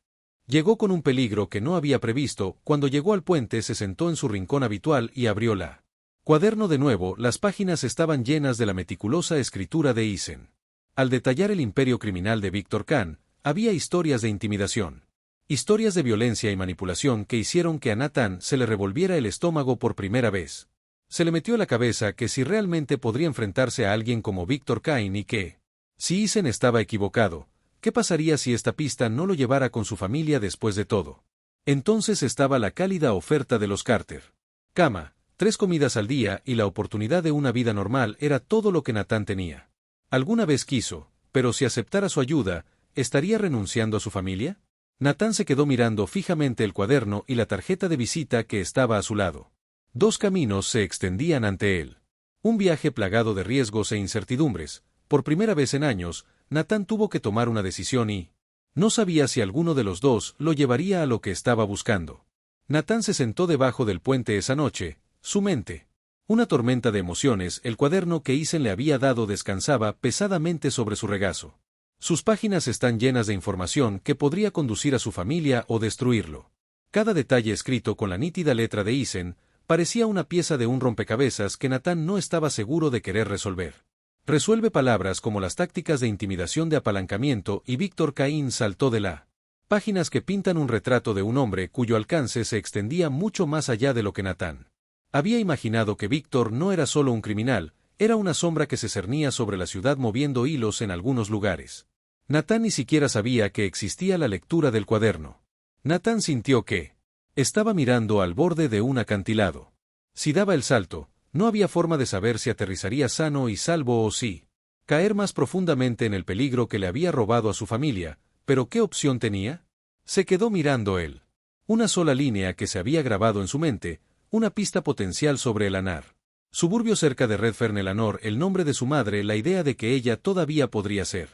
llegó con un peligro que no había previsto. Cuando llegó al puente se sentó en su rincón habitual y abrió la cuaderno de nuevo. Las páginas estaban llenas de la meticulosa escritura de Isen. Al detallar el imperio criminal de Víctor Khan, había historias de intimidación, historias de violencia y manipulación que hicieron que a Nathan se le revolviera el estómago por primera vez. Se le metió a la cabeza que si realmente podría enfrentarse a alguien como Víctor Khan y que, si Isen estaba equivocado, ¿qué pasaría si esta pista no lo llevara con su familia después de todo? Entonces estaba la cálida oferta de los Carter. Cama, 3 comidas al día y la oportunidad de una vida normal era todo lo que Nathan tenía. Alguna vez quiso, pero si aceptara su ayuda, ¿estaría renunciando a su familia? Nathan se quedó mirando fijamente el cuaderno y la tarjeta de visita que estaba a su lado. 2 caminos se extendían ante él. Un viaje plagado de riesgos e incertidumbres. Por primera vez en años, Nathan tuvo que tomar una decisión y no sabía si alguno de los dos lo llevaría a lo que estaba buscando. Nathan se sentó debajo del puente esa noche, su mente una tormenta de emociones. El cuaderno que Isen le había dado descansaba pesadamente sobre su regazo. Sus páginas están llenas de información que podría conducir a su familia o destruirlo. Cada detalle escrito con la nítida letra de Isen parecía una pieza de un rompecabezas que Nathan no estaba seguro de querer resolver. Resuelve palabras como las tácticas de intimidación de apalancamiento y Víctor Caín saltó de la Páginas que pintan un retrato de un hombre cuyo alcance se extendía mucho más allá de lo que Nathan había imaginado. Que Víctor no era solo un criminal, era una sombra que se cernía sobre la ciudad moviendo hilos en algunos lugares. Nathan ni siquiera sabía que existía la lectura del cuaderno. Nathan sintió que estaba mirando al borde de un acantilado. Si daba el salto, no había forma de saber si aterrizaría sano y salvo o si caer más profundamente en el peligro que le había robado a su familia. ¿Pero qué opción tenía? Se quedó mirando él. Una sola línea que se había grabado en su mente, una pista potencial sobre el Anar. Suburbio cerca de Redfern, Eleanor, el nombre de su madre, la idea de que ella todavía podría ser.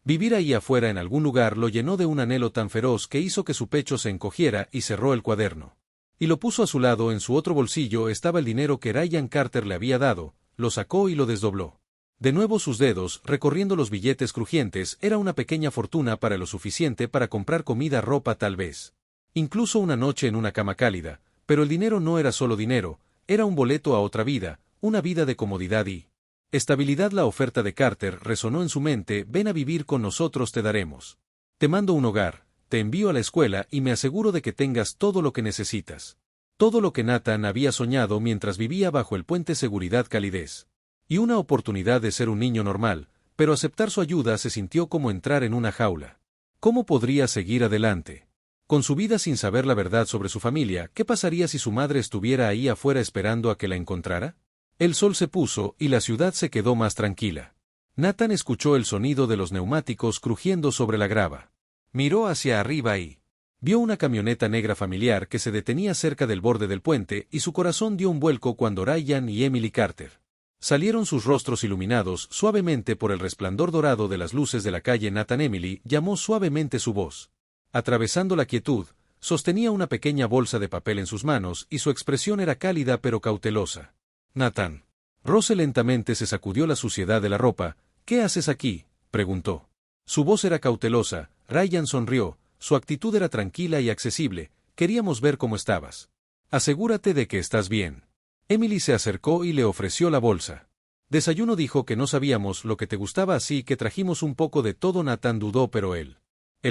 Vivir ahí afuera en algún lugar lo llenó de un anhelo tan feroz que hizo que su pecho se encogiera y cerró el cuaderno. Y lo puso a su lado. En su otro bolsillo estaba el dinero que Ryan Carter le había dado, lo sacó y lo desdobló. De nuevo sus dedos, recorriendo los billetes crujientes, era una pequeña fortuna para lo suficiente para comprar comida, ropa tal vez. Incluso una noche en una cama cálida, pero el dinero no era solo dinero, era un boleto a otra vida, una vida de comodidad y estabilidad. La oferta de Carter resonó en su mente: ven a vivir con nosotros, te daremos. Te mando un hogar, te envío a la escuela y me aseguro de que tengas todo lo que necesitas. Todo lo que Nathan había soñado mientras vivía bajo el puente: seguridad, calidez y una oportunidad de ser un niño normal, pero aceptar su ayuda se sintió como entrar en una jaula. ¿Cómo podría seguir adelante con su vida sin saber la verdad sobre su familia? ¿Qué pasaría si su madre estuviera ahí afuera esperando a que la encontrara? El sol se puso y la ciudad se quedó más tranquila. Nathan escuchó el sonido de los neumáticos crujiendo sobre la grava. Miró hacia arriba y vio una camioneta negra familiar que se detenía cerca del borde del puente, y su corazón dio un vuelco cuando Ryan y Emily Carter salieron, sus rostros iluminados suavemente por el resplandor dorado de las luces de la calle. Nathan, Emily, llamó suavemente su voz. Atravesando la quietud, sostenía una pequeña bolsa de papel en sus manos y su expresión era cálida pero cautelosa. Nathan. Rose lentamente se sacudió la suciedad de la ropa. ¿Qué haces aquí?, preguntó. Su voz era cautelosa. Ryan sonrió, su actitud era tranquila y accesible. Queríamos ver cómo estabas. Asegúrate de que estás bien. Emily se acercó y le ofreció la bolsa. Desayuno, dijo. Que no sabíamos lo que te gustaba, así que trajimos un poco de todo. Nathan dudó, pero el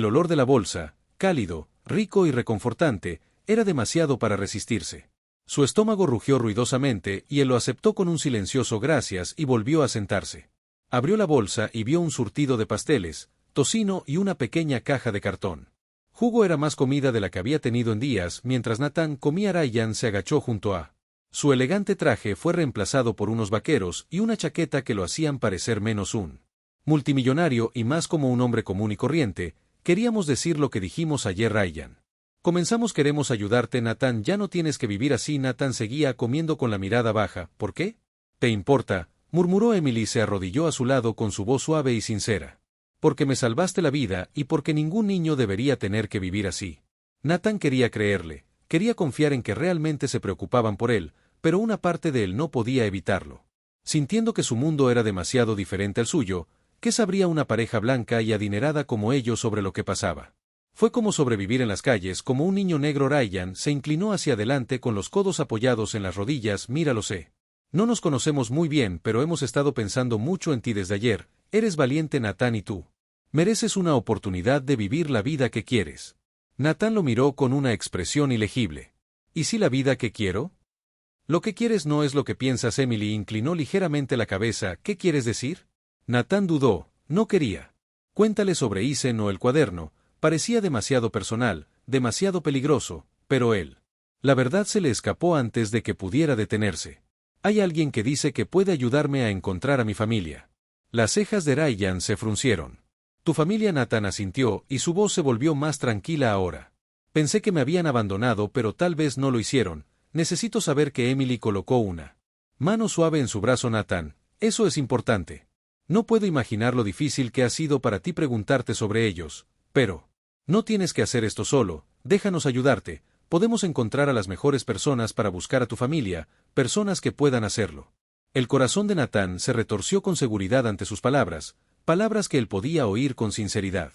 olor de la bolsa, cálido, rico y reconfortante, era demasiado para resistirse. Su estómago rugió ruidosamente y él lo aceptó con un silencioso gracias y volvió a sentarse. Abrió la bolsa y vio un surtido de pasteles, tocino y una pequeña caja de cartón. Jugo. Era más comida de la que había tenido en días. Mientras Nathan comía, Ryan se agachó junto a su elegante traje. Fue reemplazado por unos vaqueros y una chaqueta que lo hacían parecer menos un multimillonario y más como un hombre común y corriente. Queríamos decir lo que dijimos ayer, Ryan. Comenzamos. Queremos ayudarte, Nathan. Ya no tienes que vivir así. Nathan seguía comiendo con la mirada baja. ¿Por qué? ¿Te importa?, murmuró Emily. Se arrodilló a su lado con su voz suave y sincera. Porque me salvaste la vida y porque ningún niño debería tener que vivir así. Nathan quería creerle, quería confiar en que realmente se preocupaban por él, pero una parte de él no podía evitarlo. Sintiendo que su mundo era demasiado diferente al suyo, ¿qué sabría una pareja blanca y adinerada como ellos sobre lo que pasaba? Fue como sobrevivir en las calles como un niño negro. Ryan se inclinó hacia adelante con los codos apoyados en las rodillas. Mira, lo sé. No nos conocemos muy bien, pero hemos estado pensando mucho en ti desde ayer. Eres valiente, Nathan, y tú mereces una oportunidad de vivir la vida que quieres. Nathan lo miró con una expresión ilegible. ¿Y si la vida que quiero? Lo que quieres no es lo que piensas. Emily inclinó ligeramente la cabeza. ¿Qué quieres decir? Nathan dudó. No quería. Cuéntale sobre Eisen o el cuaderno. Parecía demasiado personal, demasiado peligroso, pero la verdad se le escapó antes de que pudiera detenerse. Hay alguien que dice que puede ayudarme a encontrar a mi familia. Las cejas de Ryan se fruncieron. Tu familia. Nathan asintió y su voz se volvió más tranquila ahora. Pensé que me habían abandonado, pero tal vez no lo hicieron. Necesito saber que Emily colocó una mano suave en su brazo. Nathan, eso es importante. No puedo imaginar lo difícil que ha sido para ti preguntarte sobre ellos, pero no tienes que hacer esto solo. Déjanos ayudarte. Podemos encontrar a las mejores personas para buscar a tu familia, personas que puedan hacerlo. El corazón de Nathan se retorció con seguridad ante sus palabras, palabras que él podía oír con sinceridad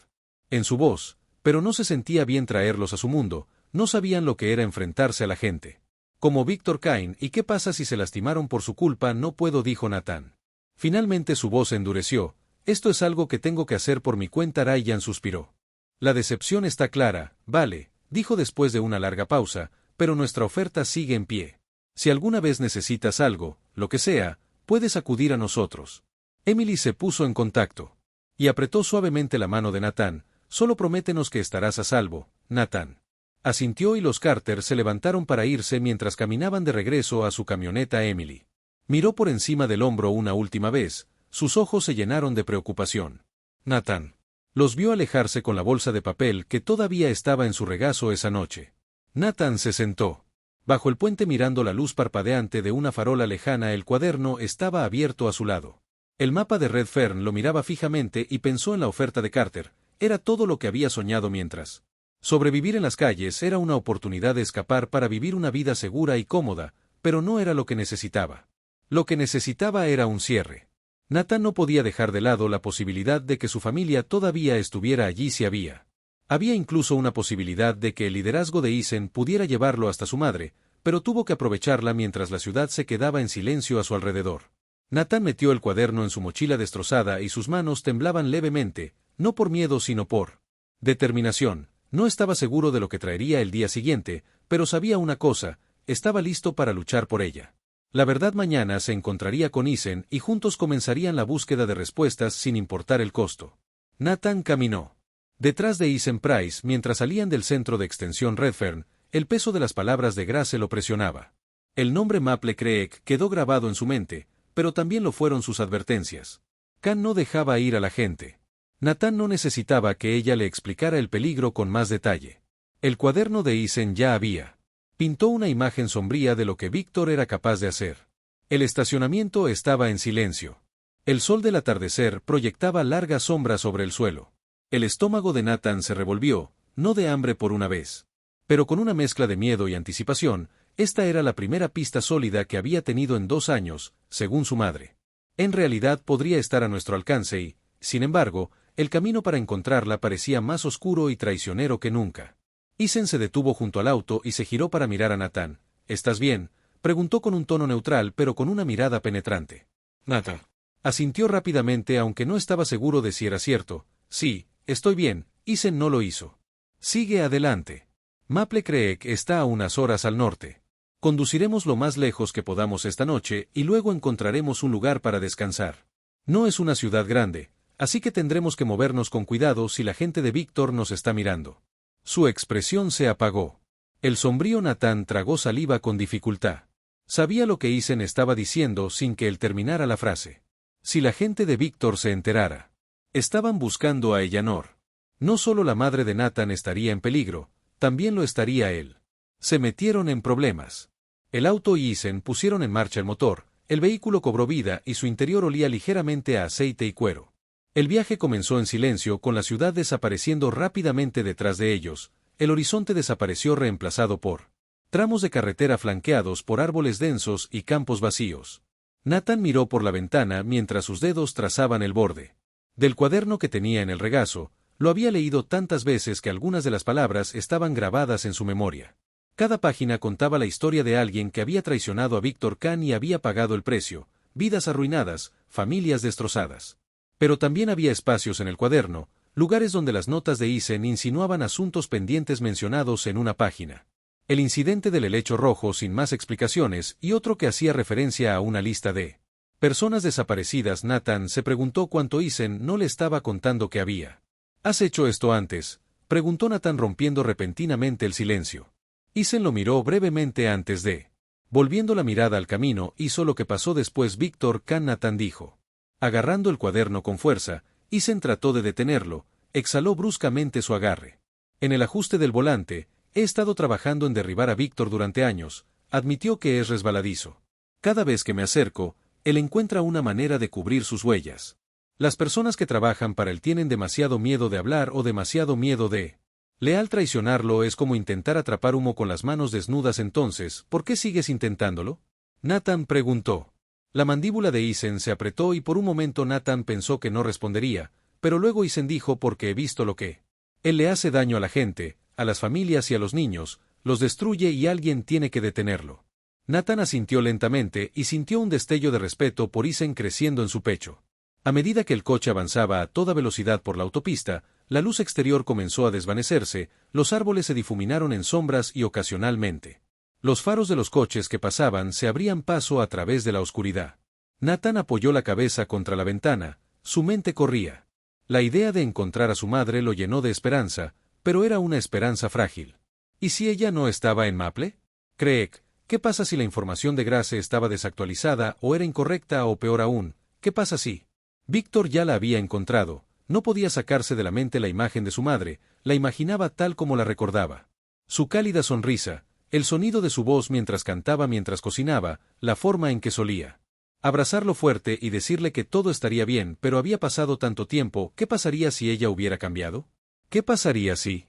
en su voz, pero no se sentía bien traerlos a su mundo. No sabían lo que era enfrentarse a la gente como Víctor Cain. ¿Y qué pasa si se lastimaron por su culpa? No puedo, dijo Nathan. Finalmente su voz se endureció. Esto es algo que tengo que hacer por mi cuenta. Ryan suspiró. La decepción está clara, vale, dijo después de una larga pausa, pero nuestra oferta sigue en pie. Si alguna vez necesitas algo, lo que sea, puedes acudir a nosotros. Emily se puso en contacto. Y apretó suavemente la mano de Nathan. Solo prométenos que estarás a salvo, Nathan. Asintió y los Carter se levantaron para irse mientras caminaban de regreso a su camioneta. Emily miró por encima del hombro una última vez, sus ojos se llenaron de preocupación. Nathan los vio alejarse con la bolsa de papel que todavía estaba en su regazo esa noche. Nathan se sentó bajo el puente mirando la luz parpadeante de una farola lejana. El cuaderno estaba abierto a su lado. El mapa de Redfern lo miraba fijamente y pensó en la oferta de Carter. Era todo lo que había soñado mientras. Sobrevivir en las calles era una oportunidad de escapar para vivir una vida segura y cómoda, pero no era lo que necesitaba. Lo que necesitaba era un cierre. Nathan no podía dejar de lado la posibilidad de que su familia todavía estuviera allí si había. Había incluso una posibilidad de que el liderazgo de Eisen pudiera llevarlo hasta su madre, pero tuvo que aprovecharla mientras la ciudad se quedaba en silencio a su alrededor. Nathan metió el cuaderno en su mochila destrozada y sus manos temblaban levemente, no por miedo sino por determinación. No estaba seguro de lo que traería el día siguiente, pero sabía una cosa, estaba listo para luchar por ella. La verdad, mañana se encontraría con Eisen y juntos comenzarían la búsqueda de respuestas sin importar el costo. Nathan caminó detrás de Eisen Price mientras salían del centro de extensión Redfern. El peso de las palabras de Grace lo presionaba. El nombre Maple Creek quedó grabado en su mente, pero también lo fueron sus advertencias. Khan no dejaba ir a la gente. Nathan no necesitaba que ella le explicara el peligro con más detalle. El cuaderno de Eisen ya había pintó una imagen sombría de lo que Víctor era capaz de hacer. El estacionamiento estaba en silencio. El sol del atardecer proyectaba largas sombras sobre el suelo. El estómago de Nathan se revolvió, no de hambre por una vez, pero con una mezcla de miedo y anticipación. Esta era la primera pista sólida que había tenido en 2 años, según su madre. En realidad podría estar a nuestro alcance y, sin embargo, el camino para encontrarla parecía más oscuro y traicionero que nunca. Eisen se detuvo junto al auto y se giró para mirar a Nathan. ¿Estás bien?, preguntó con un tono neutral pero con una mirada penetrante. Nathan asintió rápidamente aunque no estaba seguro de si era cierto. Sí, estoy bien. Eisen no lo hizo. Sigue adelante. Maple Creek está a unas horas al norte. Conduciremos lo más lejos que podamos esta noche y luego encontraremos un lugar para descansar. No es una ciudad grande, así que tendremos que movernos con cuidado si la gente de Víctor nos está mirando. Su expresión se apagó. El sombrío Nathan tragó saliva con dificultad. Sabía lo que Eisen estaba diciendo sin que él terminara la frase. Si la gente de Víctor se enterara. Estaban buscando a Eleanor. No solo la madre de Nathan estaría en peligro, también lo estaría él. Se metieron en problemas. El auto y Eisen pusieron en marcha el motor, el vehículo cobró vida y su interior olía ligeramente a aceite y cuero. El viaje comenzó en silencio con la ciudad desapareciendo rápidamente detrás de ellos. El horizonte desapareció reemplazado por tramos de carretera flanqueados por árboles densos y campos vacíos. Nathan miró por la ventana mientras sus dedos trazaban el borde del cuaderno que tenía en el regazo. Lo había leído tantas veces que algunas de las palabras estaban grabadas en su memoria. Cada página contaba la historia de alguien que había traicionado a Víctor Khan y había pagado el precio, vidas arruinadas, familias destrozadas. Pero también había espacios en el cuaderno, lugares donde las notas de Eisen insinuaban asuntos pendientes mencionados en una página. El incidente del helecho rojo sin más explicaciones y otro que hacía referencia a una lista de personas desaparecidas. Nathan se preguntó cuánto Eisen no le estaba contando que había. ¿Has hecho esto antes?, preguntó Nathan rompiendo repentinamente el silencio. Eisen lo miró brevemente antes de, volviendo la mirada al camino, hizo lo que pasó después. Víctor Khan. Nathan dijo. Agarrando el cuaderno con fuerza, Eisen trató de detenerlo, exhaló bruscamente su agarre. En el ajuste del volante, he estado trabajando en derribar a Víctor durante años, admitió que es resbaladizo. Cada vez que me acerco, él encuentra una manera de cubrir sus huellas. Las personas que trabajan para él tienen demasiado miedo de hablar o demasiado miedo de leal. Traicionarlo es como intentar atrapar humo con las manos desnudas. Entonces, ¿por qué sigues intentándolo?, Nathan preguntó. La mandíbula de Eisen se apretó y por un momento Nathan pensó que no respondería, pero luego Eisen dijo: porque he visto lo que él le hace daño a la gente, a las familias y a los niños, los destruye y alguien tiene que detenerlo. Nathan asintió lentamente y sintió un destello de respeto por Eisen creciendo en su pecho. A medida que el coche avanzaba a toda velocidad por la autopista, la luz exterior comenzó a desvanecerse, los árboles se difuminaron en sombras y ocasionalmente los faros de los coches que pasaban se abrían paso a través de la oscuridad. Nathan apoyó la cabeza contra la ventana, su mente corría. La idea de encontrar a su madre lo llenó de esperanza, pero era una esperanza frágil. ¿Y si ella no estaba en Maple? Craig, ¿qué pasa si la información de Grace estaba desactualizada o era incorrecta o peor aún, qué pasa si? Víctor ya la había encontrado, no podía sacarse de la mente la imagen de su madre, la imaginaba tal como la recordaba. Su cálida sonrisa, el sonido de su voz mientras cantaba mientras cocinaba, la forma en que solía abrazarlo fuerte y decirle que todo estaría bien, pero había pasado tanto tiempo, ¿qué pasaría si ella hubiera cambiado? ¿Qué pasaría si?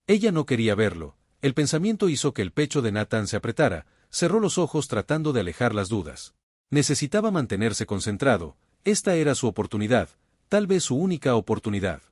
Ella no quería verlo, el pensamiento hizo que el pecho de Nathan se apretara, cerró los ojos tratando de alejar las dudas. Necesitaba mantenerse concentrado, esta era su oportunidad, tal vez su única oportunidad.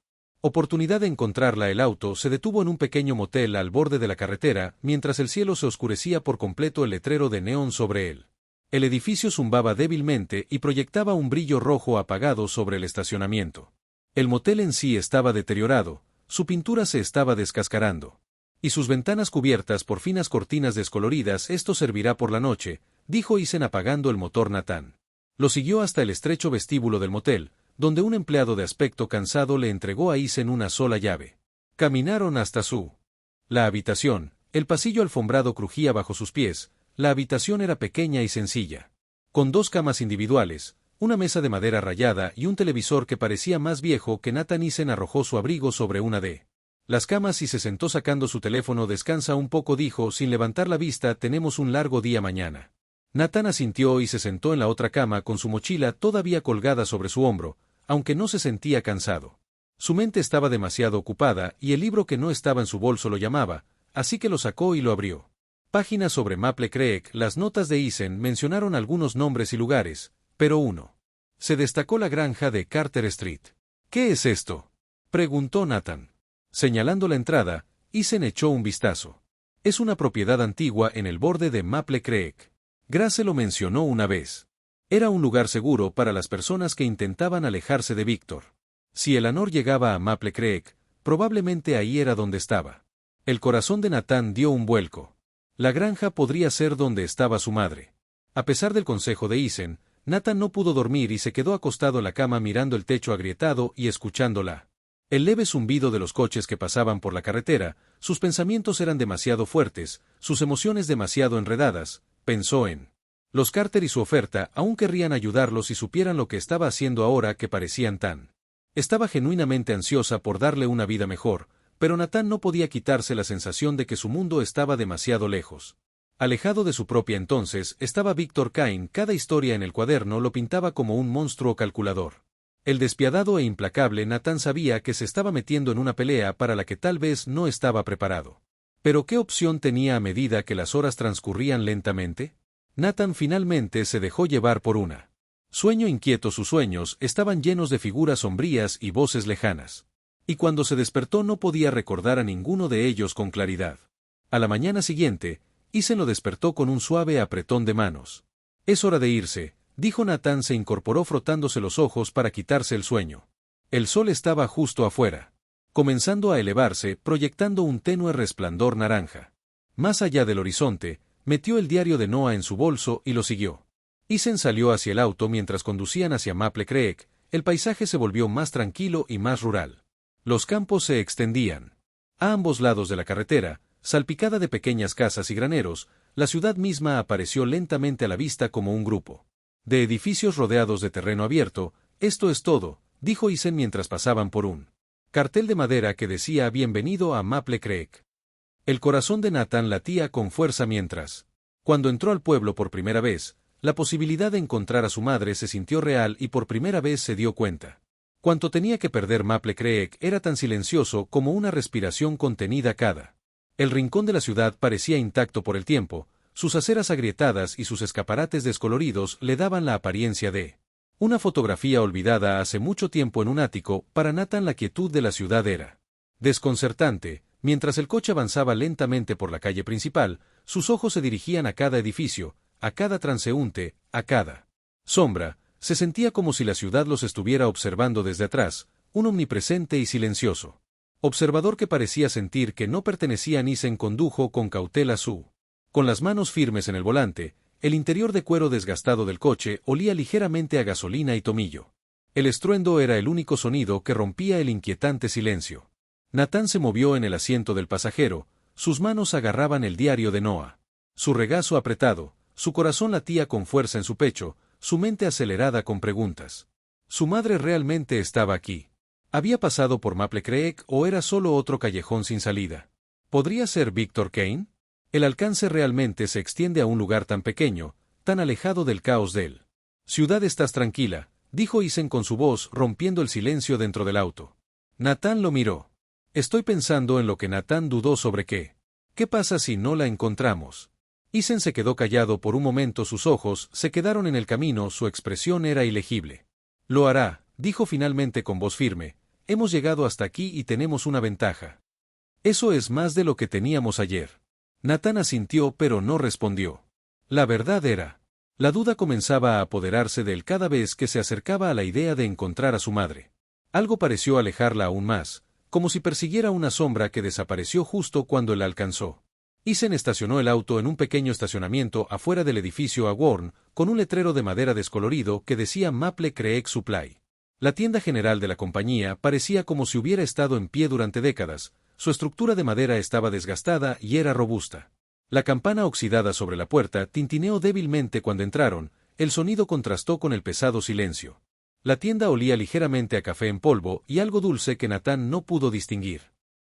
Oportunidad de encontrarla. El auto se detuvo en un pequeño motel al borde de la carretera, mientras el cielo se oscurecía por completo el letrero de neón sobre él. El edificio zumbaba débilmente y proyectaba un brillo rojo apagado sobre el estacionamiento. El motel en sí estaba deteriorado, su pintura se estaba descascarando. Y sus ventanas cubiertas por finas cortinas descoloridas. Esto servirá por la noche, dijo Isen apagando el motor. Nathan lo siguió hasta el estrecho vestíbulo del motel, donde un empleado de aspecto cansado le entregó a Isen una sola llave. Caminaron hasta la habitación, el pasillo alfombrado crujía bajo sus pies, la habitación era pequeña y sencilla. Con 2 camas individuales, una mesa de madera rayada y un televisor que parecía más viejo que Nathan. Isen arrojó su abrigo sobre una de las camas y se sentó sacando su teléfono. Descansa un poco, dijo sin levantar la vista, tenemos un largo día mañana. Nathan asintió y se sentó en la otra cama con su mochila todavía colgada sobre su hombro, aunque no se sentía cansado. Su mente estaba demasiado ocupada y el libro que no estaba en su bolso lo llamaba, así que lo sacó y lo abrió. Páginas sobre Maple Creek. Las notas de Isen mencionaron algunos nombres y lugares, pero uno se destacó: la granja de Carter Street. ¿Qué es esto?, preguntó Nathan. Señalando la entrada, Isen echó un vistazo. Es una propiedad antigua en el borde de Maple Creek. Grace lo mencionó una vez. Era un lugar seguro para las personas que intentaban alejarse de Víctor. Si Eleanor llegaba a Maple Creek, probablemente ahí era donde estaba. El corazón de Nathan dio un vuelco. La granja podría ser donde estaba su madre. A pesar del consejo de Isen, Nathan no pudo dormir y se quedó acostado en la cama mirando el techo agrietado y escuchándola. El leve zumbido de los coches que pasaban por la carretera. Sus pensamientos eran demasiado fuertes, sus emociones demasiado enredadas. Pensó en los Carter y su oferta. Aún querrían ayudarlo si supieran lo que estaba haciendo ahora que parecían tan. Estaba genuinamente ansiosa por darle una vida mejor, pero Nathan no podía quitarse la sensación de que su mundo estaba demasiado lejos. Alejado de su propia. Entonces estaba Víctor Kane. Cada historia en el cuaderno lo pintaba como un monstruo calculador. El despiadado e implacable Nathan sabía que se estaba metiendo en una pelea para la que tal vez no estaba preparado. Pero ¿qué opción tenía a medida que las horas transcurrían lentamente? Nathan finalmente se dejó llevar por una sueño inquieto. Sus sueños estaban llenos de figuras sombrías y voces lejanas. Y cuando se despertó no podía recordar a ninguno de ellos con claridad. A la mañana siguiente, Isen lo despertó con un suave apretón de manos. Es hora de irse, dijo Nathan. Se incorporó frotándose los ojos para quitarse el sueño. El sol estaba justo afuera, comenzando a elevarse, proyectando un tenue resplandor naranja. Más allá del horizonte, metió el diario de Noah en su bolso y lo siguió. Isen salió hacia el auto mientras conducían hacia Maple Creek. El paisaje se volvió más tranquilo y más rural. Los campos se extendían a ambos lados de la carretera, salpicada de pequeñas casas y graneros. La ciudad misma apareció lentamente a la vista como un grupo de edificios rodeados de terreno abierto. Esto es todo, dijo Isen mientras pasaban por un cartel de madera que decía bienvenido a Maple Creek. El corazón de Nathan latía con fuerza mientras, cuando entró al pueblo por primera vez, la posibilidad de encontrar a su madre se sintió real y por primera vez se dio cuenta. Cuánto tenía que perder. Maple Creek era tan silencioso como una respiración contenida. Cada el rincón de la ciudad parecía intacto por el tiempo, sus aceras agrietadas y sus escaparates descoloridos le daban la apariencia de una fotografía olvidada hace mucho tiempo en un ático. Para Nathan la quietud de la ciudad era desconcertante. Mientras el coche avanzaba lentamente por la calle principal, sus ojos se dirigían a cada edificio, a cada transeúnte, a cada sombra. Se sentía como si la ciudad los estuviera observando desde atrás, un omnipresente y silencioso observador que parecía sentir que no pertenecía a Isen. Condujo con cautela con las manos firmes en el volante. El interior de cuero desgastado del coche olía ligeramente a gasolina y tomillo. El estruendo era el único sonido que rompía el inquietante silencio. Nathan se movió en el asiento del pasajero, sus manos agarraban el diario de Noah. Su regazo apretado, su corazón latía con fuerza en su pecho, su mente acelerada con preguntas. ¿Su madre realmente estaba aquí? ¿Había pasado por Maple Creek o era solo otro callejón sin salida? ¿Podría ser Victor Kane? El alcance realmente se extiende a un lugar tan pequeño, tan alejado del caos de él. Ciudad, estás tranquila, dijo Isen con su voz rompiendo el silencio dentro del auto. Nathan lo miró. Estoy pensando en lo que Nathan dudó sobre qué. ¿Qué pasa si no la encontramos? Isen se quedó callado por un momento, sus ojos se quedaron en el camino, su expresión era ilegible. Lo hará, dijo finalmente con voz firme. Hemos llegado hasta aquí y tenemos una ventaja. Eso es más de lo que teníamos ayer. Nathan asintió pero no respondió. La verdad era. La duda comenzaba a apoderarse de él cada vez que se acercaba a la idea de encontrar a su madre. Algo pareció alejarla aún más, como si persiguiera una sombra que desapareció justo cuando la alcanzó. Isen estacionó el auto en un pequeño estacionamiento afuera del edificio Aworn, con un letrero de madera descolorido que decía Maple Creek Supply. La tienda general de la compañía parecía como si hubiera estado en pie durante décadas. Su estructura de madera estaba desgastada y era robusta. La campana oxidada sobre la puerta tintineó débilmente cuando entraron, el sonido contrastó con el pesado silencio. La tienda olía ligeramente a café en polvo y algo dulce que Nathan no pudo distinguir.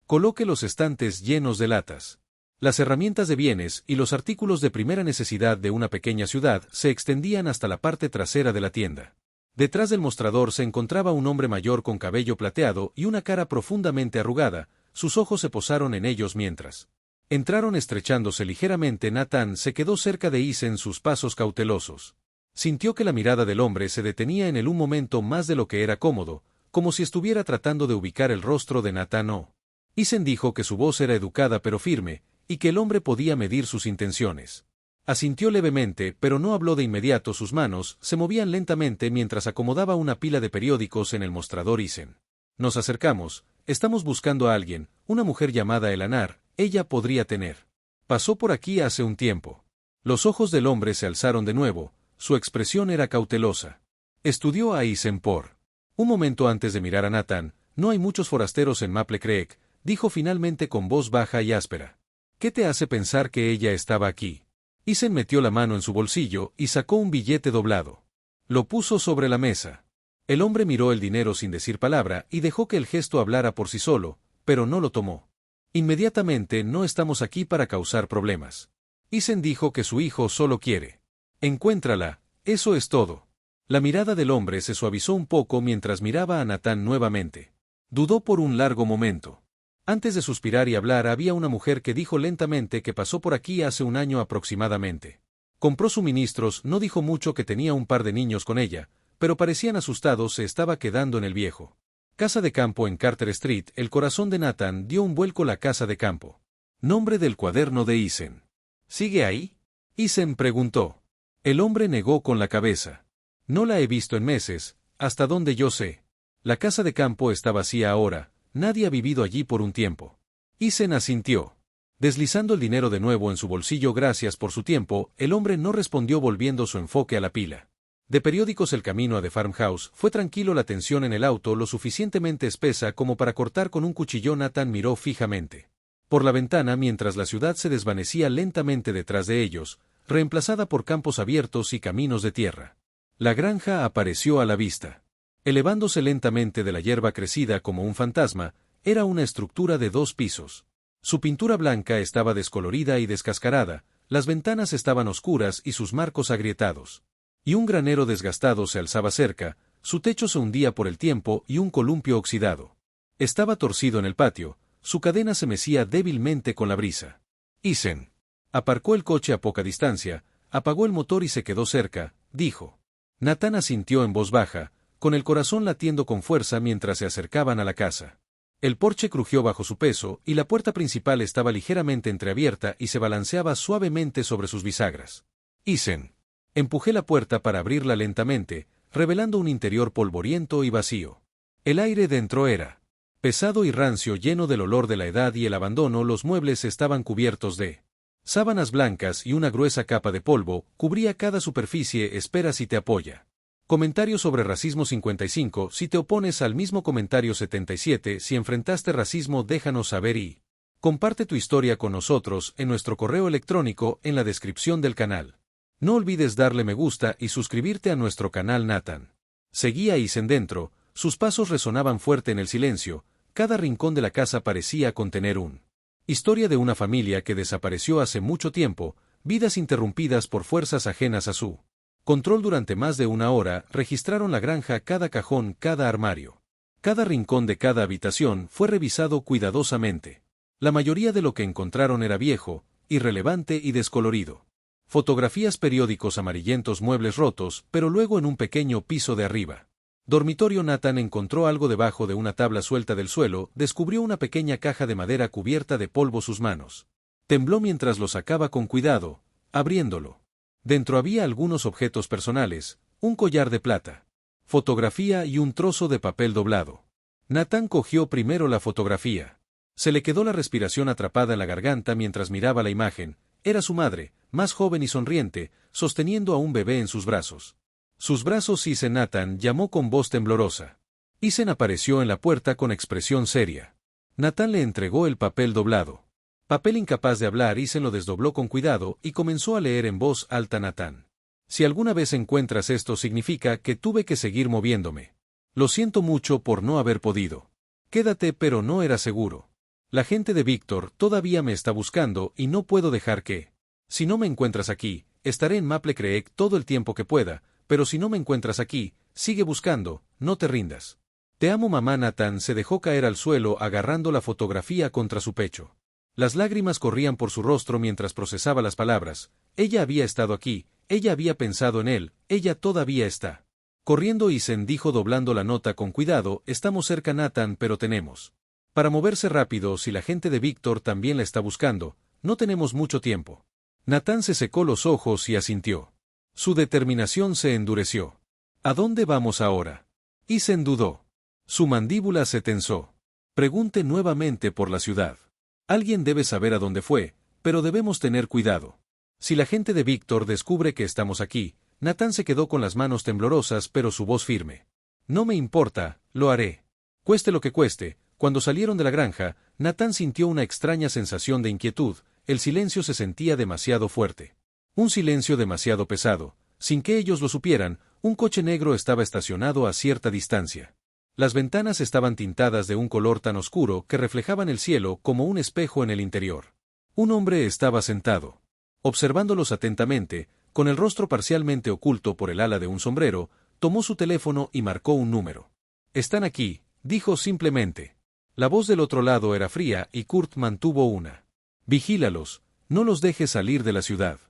Coloque los estantes llenos de latas. Las herramientas de bienes y los artículos de primera necesidad de una pequeña ciudad se extendían hasta la parte trasera de la tienda. Detrás del mostrador se encontraba un hombre mayor con cabello plateado y una cara profundamente arrugada. Sus ojos se posaron en ellos mientras entraron estrechándose ligeramente. Nathan se quedó cerca de Isen, sus pasos cautelosos. Sintió que la mirada del hombre se detenía en él un momento más de lo que era cómodo, como si estuviera tratando de ubicar el rostro de Nathan. Isen dijo que su voz era educada pero firme, y que el hombre podía medir sus intenciones. Asintió levemente, pero no habló de inmediato. Sus manos se movían lentamente mientras acomodaba una pila de periódicos en el mostrador. Isen. Nos acercamos. Estamos buscando a alguien, una mujer llamada Elanar, ella podría tener. Pasó por aquí hace un tiempo. Los ojos del hombre se alzaron de nuevo, su expresión era cautelosa. Estudió a Isen por un momento antes de mirar a Nathan. No hay muchos forasteros en Maple Creek, dijo finalmente con voz baja y áspera. ¿Qué te hace pensar que ella estaba aquí? Isen metió la mano en su bolsillo y sacó un billete doblado. Lo puso sobre la mesa. El hombre miró el dinero sin decir palabra y dejó que el gesto hablara por sí solo, pero no lo tomó. Inmediatamente, no estamos aquí para causar problemas. Isen dijo que su hijo solo quiere. Encuéntrala, eso es todo. La mirada del hombre se suavizó un poco mientras miraba a Nathan nuevamente. Dudó por un largo momento. Antes de suspirar y hablar, había una mujer que dijo lentamente que pasó por aquí hace un año aproximadamente. Compró suministros, no dijo mucho, que tenía un par de niños con ella, pero parecían asustados. Se estaba quedando en el viejo casa de campo en Carter Street. El corazón de Nathan dio un vuelco. La casa de campo. Nombre del cuaderno de Isen. ¿Sigue ahí? Isen preguntó. El hombre negó con la cabeza. No la he visto en meses, hasta donde yo sé. La casa de campo está vacía ahora, nadie ha vivido allí por un tiempo. Isen asintió. Deslizando el dinero de nuevo en su bolsillo. Gracias por su tiempo. El hombre no respondió, volviendo su enfoque a la pila de periódicos. El camino a The Farmhouse fue tranquilo, la tensión en el auto lo suficientemente espesa como para cortar con un cuchillo. Nathan miró fijamente por la ventana mientras la ciudad se desvanecía lentamente detrás de ellos, reemplazada por campos abiertos y caminos de tierra. La granja apareció a la vista. Elevándose lentamente de la hierba crecida como un fantasma, era una estructura de 2 pisos. Su pintura blanca estaba descolorida y descascarada, las ventanas estaban oscuras y sus marcos agrietados. Y un granero desgastado se alzaba cerca, su techo se hundía por el tiempo y un columpio oxidado estaba torcido en el patio, su cadena se mecía débilmente con la brisa. Isen aparcó el coche a poca distancia, apagó el motor y se quedó cerca, dijo. Nathan asintió en voz baja, con el corazón latiendo con fuerza mientras se acercaban a la casa. El porche crujió bajo su peso y la puerta principal estaba ligeramente entreabierta y se balanceaba suavemente sobre sus bisagras. Isen. Empujé la puerta para abrirla lentamente, revelando un interior polvoriento y vacío. El aire dentro era pesado y rancio, lleno del olor de la edad y el abandono. Los muebles estaban cubiertos de sábanas blancas y una gruesa capa de polvo cubría cada superficie. Espera si te apoya. Comentario sobre racismo 55. Si te opones al mismo comentario 77. Si enfrentaste racismo, déjanos saber y comparte tu historia con nosotros en nuestro correo electrónico en la descripción del canal. No olvides darle me gusta y suscribirte a nuestro canal. Nathan seguía a Ethan dentro, sus pasos resonaban fuerte en el silencio, cada rincón de la casa parecía contener una historia de una familia que desapareció hace mucho tiempo, vidas interrumpidas por fuerzas ajenas a su control durante más de una hora. Registraron la granja, cada cajón, cada armario. Cada rincón de cada habitación fue revisado cuidadosamente. La mayoría de lo que encontraron era viejo, irrelevante y descolorido. Fotografías, periódicos amarillentos, muebles rotos, pero luego en un pequeño piso de arriba. Dormitorio. Nathan encontró algo debajo de una tabla suelta del suelo, descubrió una pequeña caja de madera cubierta de polvo. Sus manos tembló mientras lo sacaba con cuidado, abriéndolo. Dentro había algunos objetos personales, un collar de plata, fotografía y un trozo de papel doblado. Nathan cogió primero la fotografía. Se le quedó la respiración atrapada en la garganta mientras miraba la imagen. Era su madre, más joven y sonriente, sosteniendo a un bebé en sus brazos. Sus brazos. Ethan. Nathan llamó con voz temblorosa. Ethan apareció en la puerta con expresión seria. Nathan le entregó el papel doblado. Papel. Incapaz de hablar, Ethan lo desdobló con cuidado y comenzó a leer en voz alta. Nathan: si alguna vez encuentras esto, significa que tuve que seguir moviéndome. Lo siento mucho por no haber podido. Quédate, pero no era seguro. La gente de Víctor todavía me está buscando y no puedo dejar que. Si no me encuentras aquí, estaré en Maple Creek todo el tiempo que pueda, pero si no me encuentras aquí, sigue buscando, no te rindas. Te amo, mamá. Nathan se dejó caer al suelo agarrando la fotografía contra su pecho. Las lágrimas corrían por su rostro mientras procesaba las palabras. Ella había estado aquí, ella había pensado en él, ella todavía está. Corriendo. Ethan dijo doblando la nota con cuidado: estamos cerca, Nathan, pero tenemos para moverse rápido. Si la gente de Víctor también la está buscando, no tenemos mucho tiempo. Nathan se secó los ojos y asintió. Su determinación se endureció. ¿A dónde vamos ahora? Ethan dudó. Su mandíbula se tensó. Pregunte nuevamente por la ciudad. Alguien debe saber a dónde fue, pero debemos tener cuidado. Si la gente de Víctor descubre que estamos aquí. Nathan se quedó con las manos temblorosas pero su voz firme. No me importa, lo haré. Cueste lo que cueste. Cuando salieron de la granja, Nathan sintió una extraña sensación de inquietud. El silencio se sentía demasiado fuerte. Un silencio demasiado pesado. Sin que ellos lo supieran, un coche negro estaba estacionado a cierta distancia. Las ventanas estaban tintadas de un color tan oscuro que reflejaban el cielo como un espejo en el interior. Un hombre estaba sentado, observándolos atentamente, con el rostro parcialmente oculto por el ala de un sombrero. Tomó su teléfono y marcó un número. Están aquí, dijo simplemente. La voz del otro lado era fría y Kurt mantuvo una. Vigílalos, no los dejes salir de la ciudad.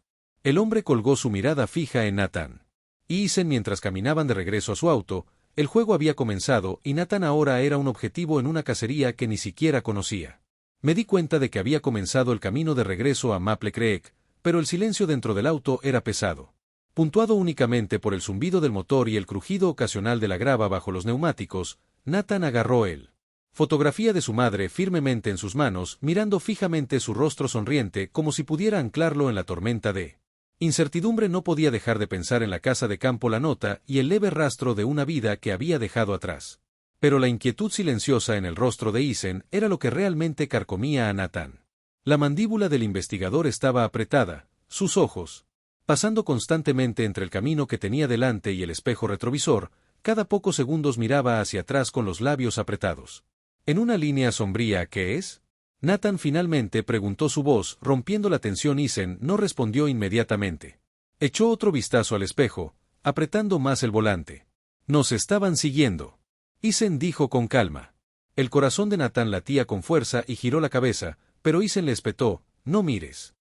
El hombre colgó su mirada fija en Nathan y Ethan mientras caminaban de regreso a su auto. El juego había comenzado y Nathan ahora era un objetivo en una cacería que ni siquiera conocía. Me di cuenta de que había comenzado el camino de regreso a Maple Creek, pero el silencio dentro del auto era pesado, puntuado únicamente por el zumbido del motor y el crujido ocasional de la grava bajo los neumáticos. Nathan agarró el fotografía de su madre firmemente en sus manos, mirando fijamente su rostro sonriente como si pudiera anclarlo en la tormenta de incertidumbre. No podía dejar de pensar en la casa de campo, la nota y el leve rastro de una vida que había dejado atrás. Pero la inquietud silenciosa en el rostro de Ethan era lo que realmente carcomía a Nathan. La mandíbula del investigador estaba apretada, sus ojos pasando constantemente entre el camino que tenía delante y el espejo retrovisor. Cada pocos segundos miraba hacia atrás con los labios apretados. En una línea sombría. ¿Qué es? Nathan finalmente preguntó, su voz rompiendo la tensión. Ethan no respondió inmediatamente. Echó otro vistazo al espejo, apretando más el volante. Nos estaban siguiendo. Ethan dijo con calma. El corazón de Nathan latía con fuerza y giró la cabeza, pero Ethan le espetó: no mires.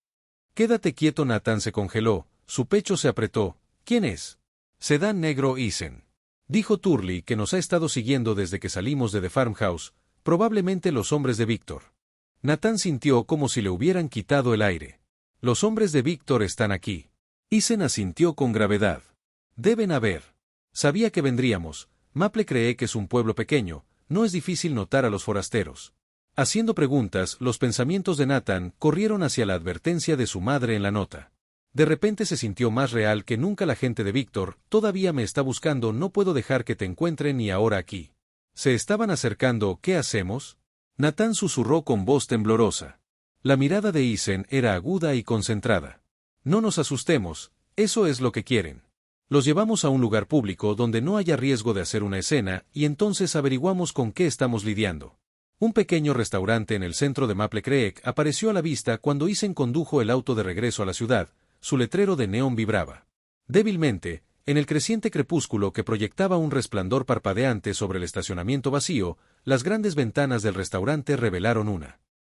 Quédate quieto. Nathan se congeló, su pecho se apretó. ¿Quién es? Sedán negro. Ethan dijo: Turley, que nos ha estado siguiendo desde que salimos de The Farmhouse, probablemente los hombres de Víctor. Nathan sintió como si le hubieran quitado el aire. Los hombres de Víctor están aquí. Ethan asintió con gravedad. Deben haber. Sabía que vendríamos. Maple Creek es un pueblo pequeño, no es difícil notar a los forasteros. Haciendo preguntas, los pensamientos de Nathan corrieron hacia la advertencia de su madre en la nota. De repente se sintió más real que nunca la gente de Víctor, todavía me está buscando, no puedo dejar que te encuentren y ahora aquí. Se estaban acercando, ¿qué hacemos? Nathan susurró con voz temblorosa. La mirada de Isen era aguda y concentrada. No nos asustemos, eso es lo que quieren. Los llevamos a un lugar público donde no haya riesgo de hacer una escena y entonces averiguamos con qué estamos lidiando. Un pequeño restaurante en el centro de Maple Creek apareció a la vista cuando Isen condujo el auto de regreso a la ciudad, su letrero de neón vibraba. Débilmente, en el creciente crepúsculo que proyectaba un resplandor parpadeante sobre el estacionamiento vacío, las grandes ventanas del restaurante revelaron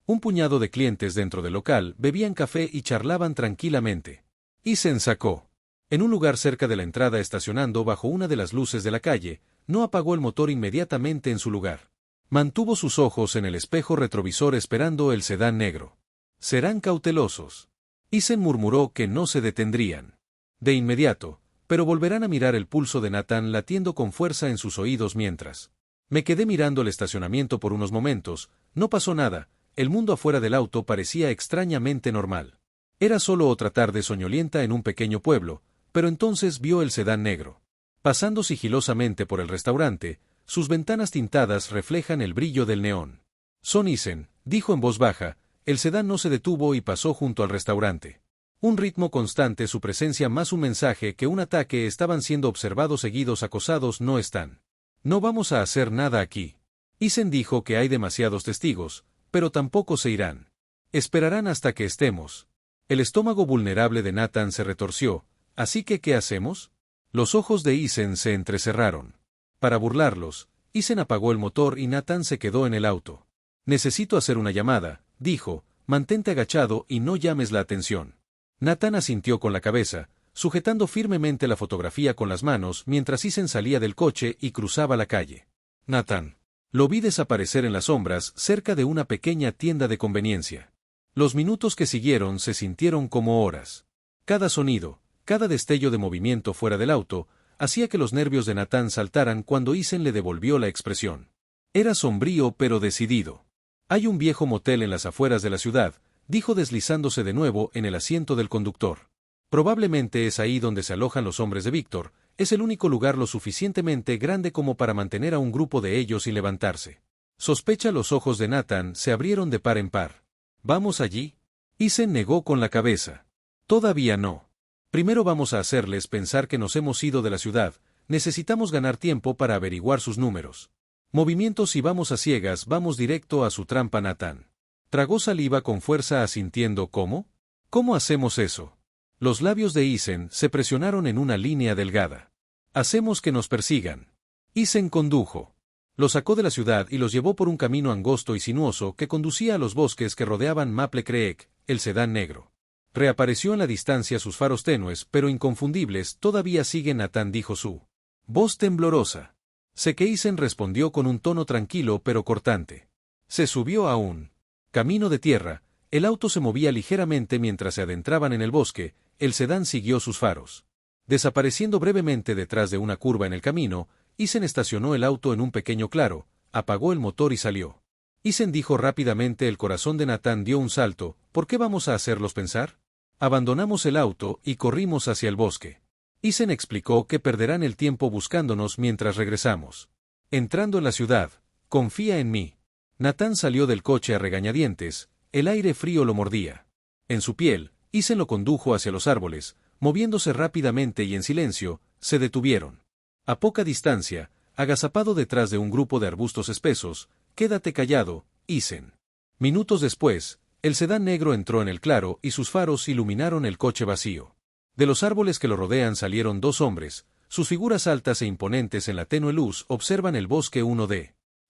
un puñado de clientes dentro del local bebían café y charlaban tranquilamente. Isen sacó. En un lugar cerca de la entrada estacionando bajo una de las luces de la calle, no apagó el motor inmediatamente en su lugar. Mantuvo sus ojos en el espejo retrovisor esperando el sedán negro. Serán cautelosos. Isen murmuró que no se detendrían. De inmediato, pero volverán a mirar el pulso de Nathan latiendo con fuerza en sus oídos mientras. Me quedé mirando el estacionamiento por unos momentos, no pasó nada, el mundo afuera del auto parecía extrañamente normal. Era solo otra tarde soñolienta en un pequeño pueblo, pero entonces vio el sedán negro. Pasando sigilosamente por el restaurante, sus ventanas tintadas reflejan el brillo del neón. Son Isen, dijo en voz baja, el sedán no se detuvo y pasó junto al restaurante. Un ritmo constante, su presencia más un mensaje que un ataque, estaban siendo observados, seguidos, acosados, no están. No vamos a hacer nada aquí. Isen dijo que hay demasiados testigos, pero tampoco se irán. Esperarán hasta que estemos. El estómago vulnerable de Nathan se retorció. ¿Así que qué hacemos? Los ojos de Isen se entrecerraron. Para burlarlos, Isen apagó el motor y Nathan se quedó en el auto. Necesito hacer una llamada, dijo, mantente agachado y no llames la atención. Nathan asintió con la cabeza, sujetando firmemente la fotografía con las manos mientras Isen salía del coche y cruzaba la calle. Nathan. Lo vi desaparecer en las sombras cerca de una pequeña tienda de conveniencia. Los minutos que siguieron se sintieron como horas. Cada sonido, cada destello de movimiento fuera del auto, hacía que los nervios de Nathan saltaran cuando Isen le devolvió la expresión. Era sombrío pero decidido. Hay un viejo motel en las afueras de la ciudad, dijo deslizándose de nuevo en el asiento del conductor. Probablemente es ahí donde se alojan los hombres de Víctor, es el único lugar lo suficientemente grande como para mantener a un grupo de ellos y levantarse. Sospecha, los ojos de Nathan se abrieron de par en par. ¿Vamos allí? Isen negó con la cabeza. Todavía no. Primero vamos a hacerles pensar que nos hemos ido de la ciudad, necesitamos ganar tiempo para averiguar sus números. Movimientos y vamos a ciegas, vamos directo a su trampa. Nathan tragó saliva con fuerza asintiendo. ¿Cómo? ¿Cómo hacemos eso? Los labios de Isen se presionaron en una línea delgada. Hacemos que nos persigan. Isen condujo. Los sacó de la ciudad y los llevó por un camino angosto y sinuoso que conducía a los bosques que rodeaban Maple Creek, el sedán negro. Reapareció en la distancia, sus faros tenues pero inconfundibles. Todavía sigue Nathan, dijo su voz temblorosa. Sé que Isen respondió con un tono tranquilo pero cortante. Se subió a un camino de tierra, el auto se movía ligeramente mientras se adentraban en el bosque, el sedán siguió sus faros. Desapareciendo brevemente detrás de una curva en el camino, Isen estacionó el auto en un pequeño claro, apagó el motor y salió. Isen dijo rápidamente. El corazón de Nathan dio un salto. ¿Por qué vamos a hacerlos pensar? Abandonamos el auto y corrimos hacia el bosque. Isen explicó que perderán el tiempo buscándonos mientras regresamos. Entrando en la ciudad, confía en mí. Nathan salió del coche a regañadientes, el aire frío lo mordía. En su piel, Isen lo condujo hacia los árboles, moviéndose rápidamente y en silencio, se detuvieron. A poca distancia, agazapado detrás de un grupo de arbustos espesos, quédate callado, Isen. Minutos después, el sedán negro entró en el claro y sus faros iluminaron el coche vacío. De los árboles que lo rodean salieron dos hombres, sus figuras altas e imponentes en la tenue luz observan el bosque.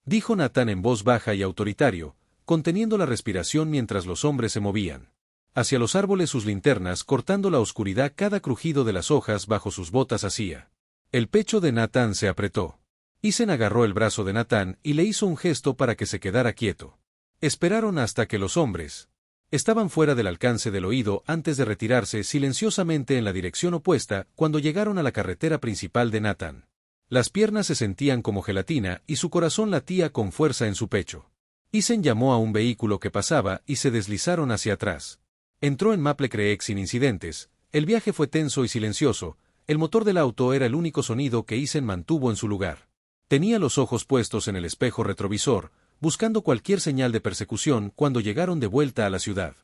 Dijo Nathan en voz baja y autoritario, conteniendo la respiración mientras los hombres se movían hacia los árboles, sus linternas cortando la oscuridad. Cada crujido de las hojas bajo sus botas hacía. El pecho de Nathan se apretó. Isen agarró el brazo de Nathan y le hizo un gesto para que se quedara quieto. Esperaron hasta que los hombres estaban fuera del alcance del oído antes de retirarse silenciosamente en la dirección opuesta. Cuando llegaron a la carretera principal de Nathan Las piernas se sentían como gelatina y su corazón latía con fuerza en su pecho. Ethan llamó a un vehículo que pasaba y se deslizaron hacia atrás. Entró en Maple Creek sin incidentes. El viaje fue tenso y silencioso. El motor del auto era el único sonido que Ethan mantuvo en su lugar. Tenía los ojos puestos en el espejo retrovisor, buscando cualquier señal de persecución cuando llegaron de vuelta a la ciudad.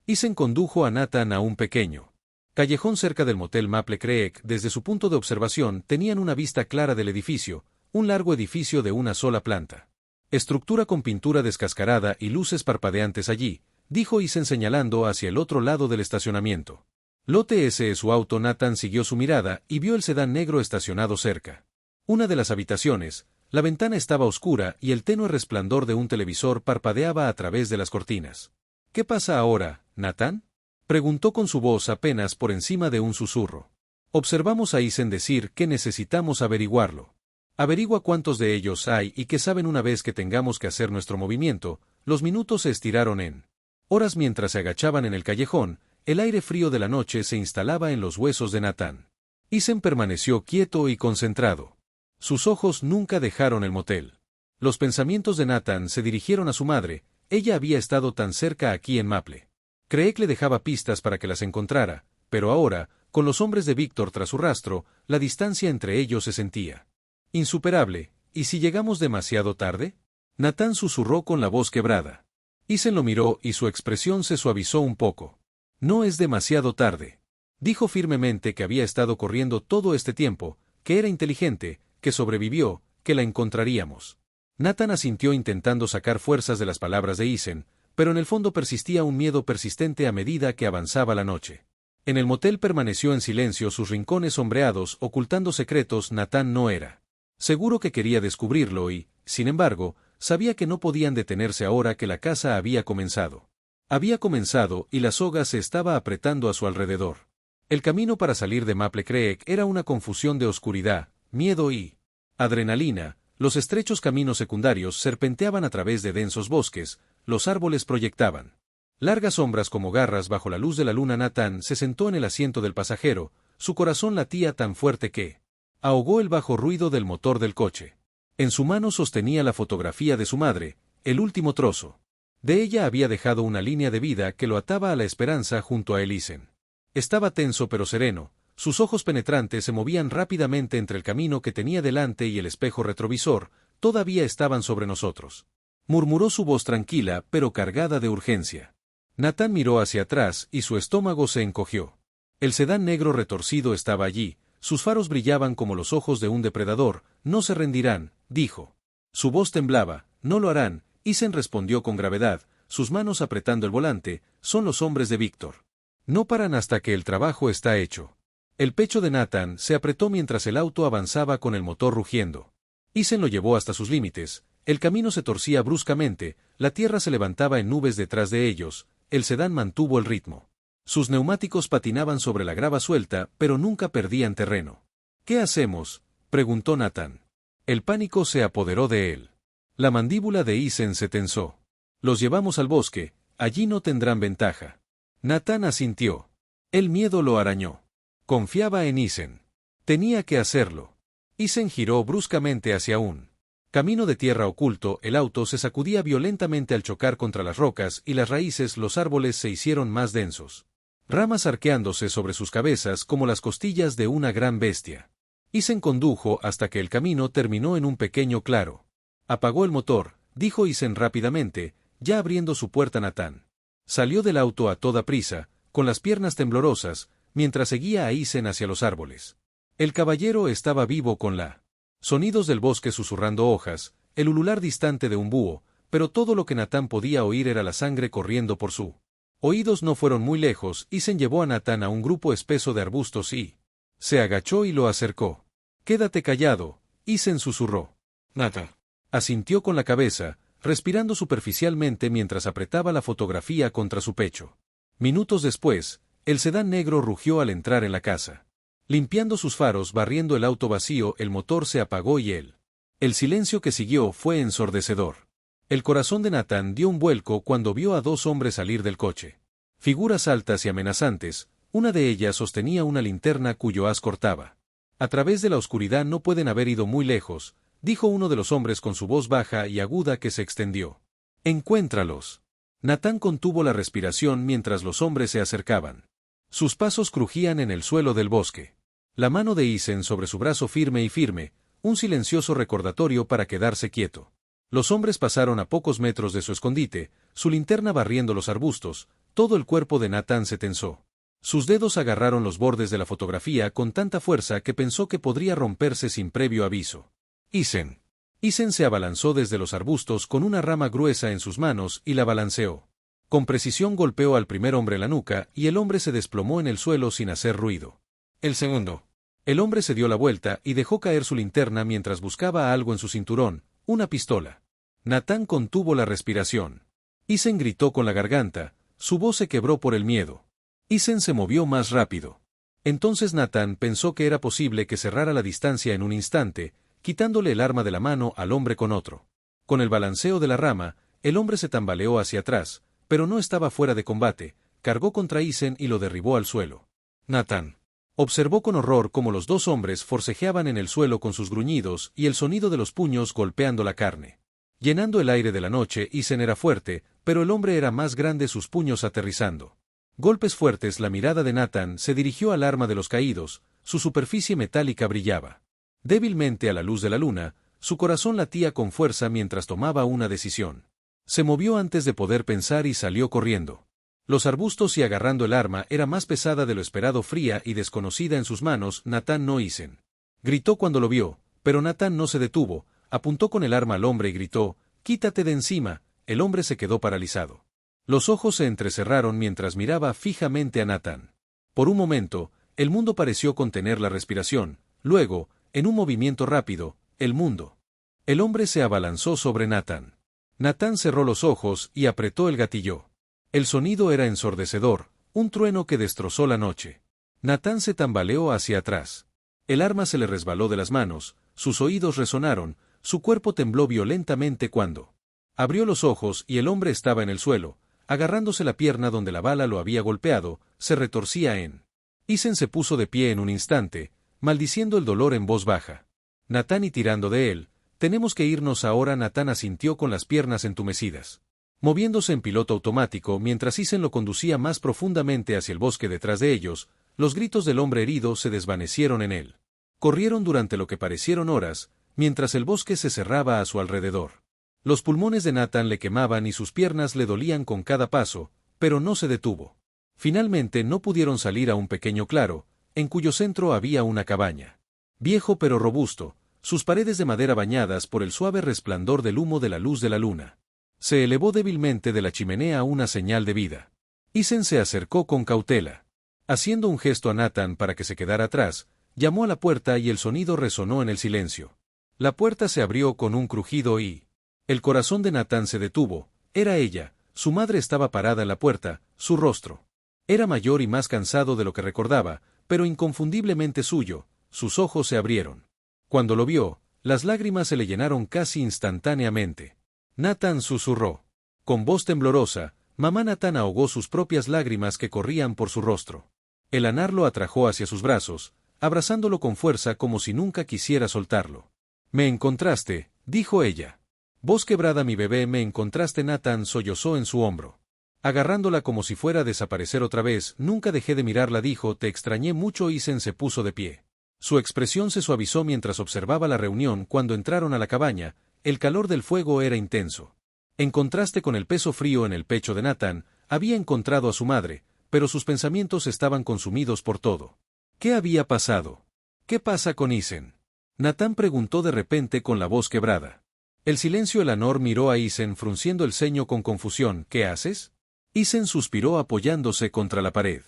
Ethan condujo a Nathan a un pequeño callejón cerca del motel Maple Creek. Desde su punto de observación tenían una vista clara del edificio, un largo edificio de una sola planta. Estructura con pintura descascarada y luces parpadeantes allí, dijo Ethan señalando hacia el otro lado del estacionamiento. Lote ese es su auto. Nathan siguió su mirada y vio el sedán negro estacionado cerca. Una de las habitaciones, la ventana estaba oscura y el tenue resplandor de un televisor parpadeaba a través de las cortinas. ¿Qué pasa ahora, Nathan?, preguntó con su voz apenas por encima de un susurro. Observamos a Ethan decir que necesitamos averiguarlo. Averigua cuántos de ellos hay y qué saben. Una vez que tengamos que hacer nuestro movimiento. Los minutos se estiraron en horas mientras se agachaban en el callejón. El aire frío de la noche se instalaba en los huesos de Nathan. Ethan permaneció quieto y concentrado. Sus ojos nunca dejaron el motel. Los pensamientos de Nathan se dirigieron a su madre. Ella había estado tan cerca aquí en Maple Creek. Le dejaba pistas para que las encontrara, pero ahora, con los hombres de Víctor tras su rastro, la distancia entre ellos se sentía insuperable. ¿Y si llegamos demasiado tarde?, Nathan susurró con la voz quebrada. Ethan lo miró y su expresión se suavizó un poco. No es demasiado tarde. Dijo firmemente que había estado corriendo todo este tiempo, que era inteligente, que sobrevivió, que la encontraríamos. Nathan asintió intentando sacar fuerzas de las palabras de Ethan, pero en el fondo persistía un miedo persistente a medida que avanzaba la noche. En el motel permaneció en silencio, sus rincones sombreados, ocultando secretos. Nathan no era seguro que quería descubrirlo y, sin embargo, sabía que no podían detenerse ahora que la caza había comenzado. Había comenzado y la soga se estaba apretando a su alrededor. El camino para salir de Maple Creek era una confusión de oscuridad, miedo y adrenalina. Los estrechos caminos secundarios serpenteaban a través de densos bosques, los árboles proyectaban largas sombras como garras bajo la luz de la luna. Nathan se sentó en el asiento del pasajero, su corazón latía tan fuerte que ahogó el bajo ruido del motor del coche. En su mano sostenía la fotografía de su madre, el último trozo. De ella había dejado una línea de vida que lo ataba a la esperanza junto a Ethan. Estaba tenso pero sereno, sus ojos penetrantes se movían rápidamente entre el camino que tenía delante y el espejo retrovisor. Todavía estaban sobre nosotros, murmuró su voz tranquila pero cargada de urgencia. Nathan miró hacia atrás y su estómago se encogió. El sedán negro retorcido estaba allí, sus faros brillaban como los ojos de un depredador. No se rendirán, dijo. Su voz temblaba. No lo harán, Ethan respondió con gravedad, sus manos apretando el volante. Son los hombres de Víctor. No paran hasta que el trabajo está hecho. El pecho de Nathan se apretó mientras el auto avanzaba con el motor rugiendo. Ethan lo llevó hasta sus límites. El camino se torcía bruscamente, la tierra se levantaba en nubes detrás de ellos. El sedán mantuvo el ritmo. Sus neumáticos patinaban sobre la grava suelta, pero nunca perdían terreno. ¿Qué hacemos?, preguntó Nathan. El pánico se apoderó de él. La mandíbula de Ethan se tensó. Los llevamos al bosque, allí no tendrán ventaja. Nathan asintió. El miedo lo arañó. Confiaba en Ethan. Tenía que hacerlo. Ethan giró bruscamente hacia un camino de tierra oculto. El auto se sacudía violentamente al chocar contra las rocas y las raíces. Los árboles se hicieron más densos, ramas arqueándose sobre sus cabezas como las costillas de una gran bestia. Ethan condujo hasta que el camino terminó en un pequeño claro. Apagó el motor, dijo Ethan rápidamente, ya abriendo su puerta. Nathan salió del auto a toda prisa, con las piernas temblorosas, mientras seguía a Ethan hacia los árboles. El caballero estaba vivo con la sonidos del bosque susurrando hojas, el ulular distante de un búho, pero todo lo que Nathan podía oír era la sangre corriendo por su oídos. No fueron muy lejos. Ethan llevó a Nathan a un grupo espeso de arbustos y se agachó y lo acercó. Quédate callado, Ethan susurró. Nathan asintió con la cabeza, respirando superficialmente mientras apretaba la fotografía contra su pecho. Minutos después, el sedán negro rugió al entrar en la casa. Limpiando sus faros, barriendo el auto vacío, el motor se apagó y el silencio que siguió fue ensordecedor. El corazón de Nathan dio un vuelco cuando vio a dos hombres salir del coche. Figuras altas y amenazantes, una de ellas sostenía una linterna cuyo haz cortaba A través de la oscuridad no pueden haber ido muy lejos, dijo uno de los hombres con su voz baja y aguda que se extendió. Encuéntralos. Natán contuvo la respiración mientras los hombres se acercaban. Sus pasos crujían en el suelo del bosque. La mano de Isen sobre su brazo firme, un silencioso recordatorio para quedarse quieto. Los hombres pasaron a pocos metros de su escondite, su linterna barriendo los arbustos, todo el cuerpo de Natán se tensó. Sus dedos agarraron los bordes de la fotografía con tanta fuerza que pensó que podría romperse sin previo aviso. Isen. Isen se abalanzó desde los arbustos con una rama gruesa en sus manos y la balanceó. Con precisión golpeó al primer hombre en la nuca y el hombre se desplomó en el suelo sin hacer ruido. El segundo. El hombre se dio la vuelta y dejó caer su linterna mientras buscaba algo en su cinturón, una pistola. Natán contuvo la respiración. Isen gritó con la garganta, su voz se quebró por el miedo. Isen se movió más rápido. Entonces Natán pensó que era posible que cerrara la distancia en un instante, quitándole el arma de la mano al hombre con otro. Con el balanceo de la rama, el hombre se tambaleó hacia atrás, pero no estaba fuera de combate, cargó contra Isen y lo derribó al suelo. Natán observó con horror cómo los dos hombres forcejeaban en el suelo con sus gruñidos y el sonido de los puños golpeando la carne. Llenando el aire de la noche, Isen era fuerte, pero el hombre era más grande, sus puños aterrizando. Golpes fuertes. La mirada de Natán se dirigió al arma de los caídos, su superficie metálica brillaba. Débilmente a la luz de la luna, su corazón latía con fuerza mientras tomaba una decisión. Se movió antes de poder pensar y salió corriendo. Los arbustos y agarrando el arma era más pesada de lo esperado, fría y desconocida en sus manos. Natán no Isen. Gritó cuando lo vio, pero Natán no se detuvo, apuntó con el arma al hombre y gritó, «¡Quítate de encima!». El hombre se quedó paralizado. Los ojos se entrecerraron mientras miraba fijamente a Natán. Por un momento, el mundo pareció contener la respiración, luego, en un movimiento rápido, el mundo. El hombre se abalanzó sobre Natán. Natán cerró los ojos y apretó el gatillo. El sonido era ensordecedor, un trueno que destrozó la noche. Natán se tambaleó hacia atrás. El arma se le resbaló de las manos, sus oídos resonaron, su cuerpo tembló violentamente cuando abrió los ojos y el hombre estaba en el suelo, agarrándose la pierna donde la bala lo había golpeado, se retorcía en. Isen se puso de pie en un instante, maldiciendo el dolor en voz baja. Natán y tirando de él, «Tenemos que irnos ahora». Natán asintió con las piernas entumecidas. Moviéndose en piloto automático mientras Isen lo conducía más profundamente hacia el bosque detrás de ellos, los gritos del hombre herido se desvanecieron en él. Corrieron durante lo que parecieron horas, mientras el bosque se cerraba a su alrededor. Los pulmones de Natán le quemaban y sus piernas le dolían con cada paso, pero no se detuvo. Finalmente no pudieron salir a un pequeño claro, en cuyo centro había una cabaña. Viejo pero robusto, sus paredes de madera bañadas por el suave resplandor del humo de la luz de la luna. Se elevó débilmente de la chimenea una señal de vida. Isen se acercó con cautela. Haciendo un gesto a Natán para que se quedara atrás, llamó a la puerta y el sonido resonó en el silencio. La puerta se abrió con un crujido y el corazón de Natán se detuvo. Era ella, su madre estaba parada en la puerta, su rostro era mayor y más cansado de lo que recordaba, pero inconfundiblemente suyo, sus ojos se abrieron. Cuando lo vio, las lágrimas se le llenaron casi instantáneamente. Natán susurró. Con voz temblorosa, mamá. Natán ahogó sus propias lágrimas que corrían por su rostro. El anar lo atrajo hacia sus brazos, abrazándolo con fuerza como si nunca quisiera soltarlo. «Me encontraste», dijo ella. «Voz quebrada, mi bebé, me encontraste». Natán sollozó en su hombro. Agarrándola como si fuera a desaparecer otra vez, «Nunca dejé de mirarla», dijo. «Te extrañé mucho». Isen se puso de pie. Su expresión se suavizó mientras observaba la reunión. Cuando entraron a la cabaña, el calor del fuego era intenso. En contraste con el peso frío en el pecho de Natán, había encontrado a su madre, pero sus pensamientos estaban consumidos por todo. ¿Qué había pasado? ¿Qué pasa con Isen? Natán preguntó de repente con la voz quebrada. El silencio. El Anor miró a Isen frunciendo el ceño con confusión. «¿Qué haces?». Isen suspiró apoyándose contra la pared.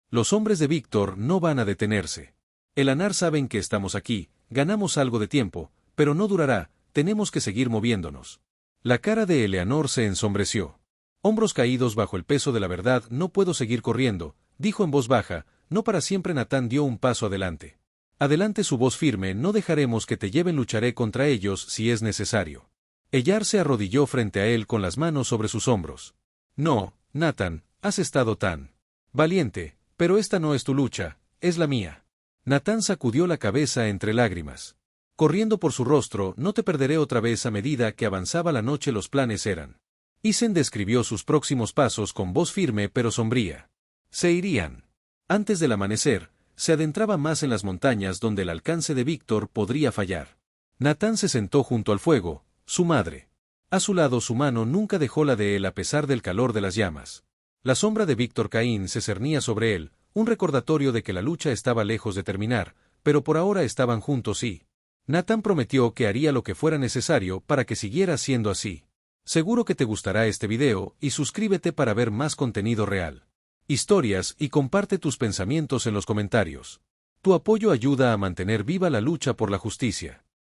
«Los hombres de Víctor no van a detenerse. El Anar saben que estamos aquí, ganamos algo de tiempo, pero no durará, tenemos que seguir moviéndonos». La cara de Eleanor se ensombreció. Hombros caídos bajo el peso de la verdad. «No puedo seguir corriendo», dijo en voz baja, «no para siempre». Natán dio un paso adelante. «Adelante», su voz firme. «No dejaremos que te lleven, lucharé contra ellos si es necesario». Ellar se arrodilló frente a él con las manos sobre sus hombros. «No, Natán, has estado tan valiente, pero esta no es tu lucha, es la mía». Natán sacudió la cabeza entre lágrimas. Corriendo por su rostro, no te perderé otra vez. A medida que avanzaba la noche los planes eran. Isen describió sus próximos pasos con voz firme pero sombría. Se irían. Antes del amanecer, se adentraba más en las montañas donde el alcance de Víctor podría fallar. Natán se sentó junto al fuego, su madre. A su lado su mano nunca dejó la de él a pesar del calor de las llamas. La sombra de Víctor Caín se cernía sobre él, un recordatorio de que la lucha estaba lejos de terminar, pero por ahora estaban juntos y... Natán prometió que haría lo que fuera necesario para que siguiera siendo así. Seguro que te gustará este video y suscríbete para ver más contenido real. Historias y comparte tus pensamientos en los comentarios. Tu apoyo ayuda a mantener viva la lucha por la justicia.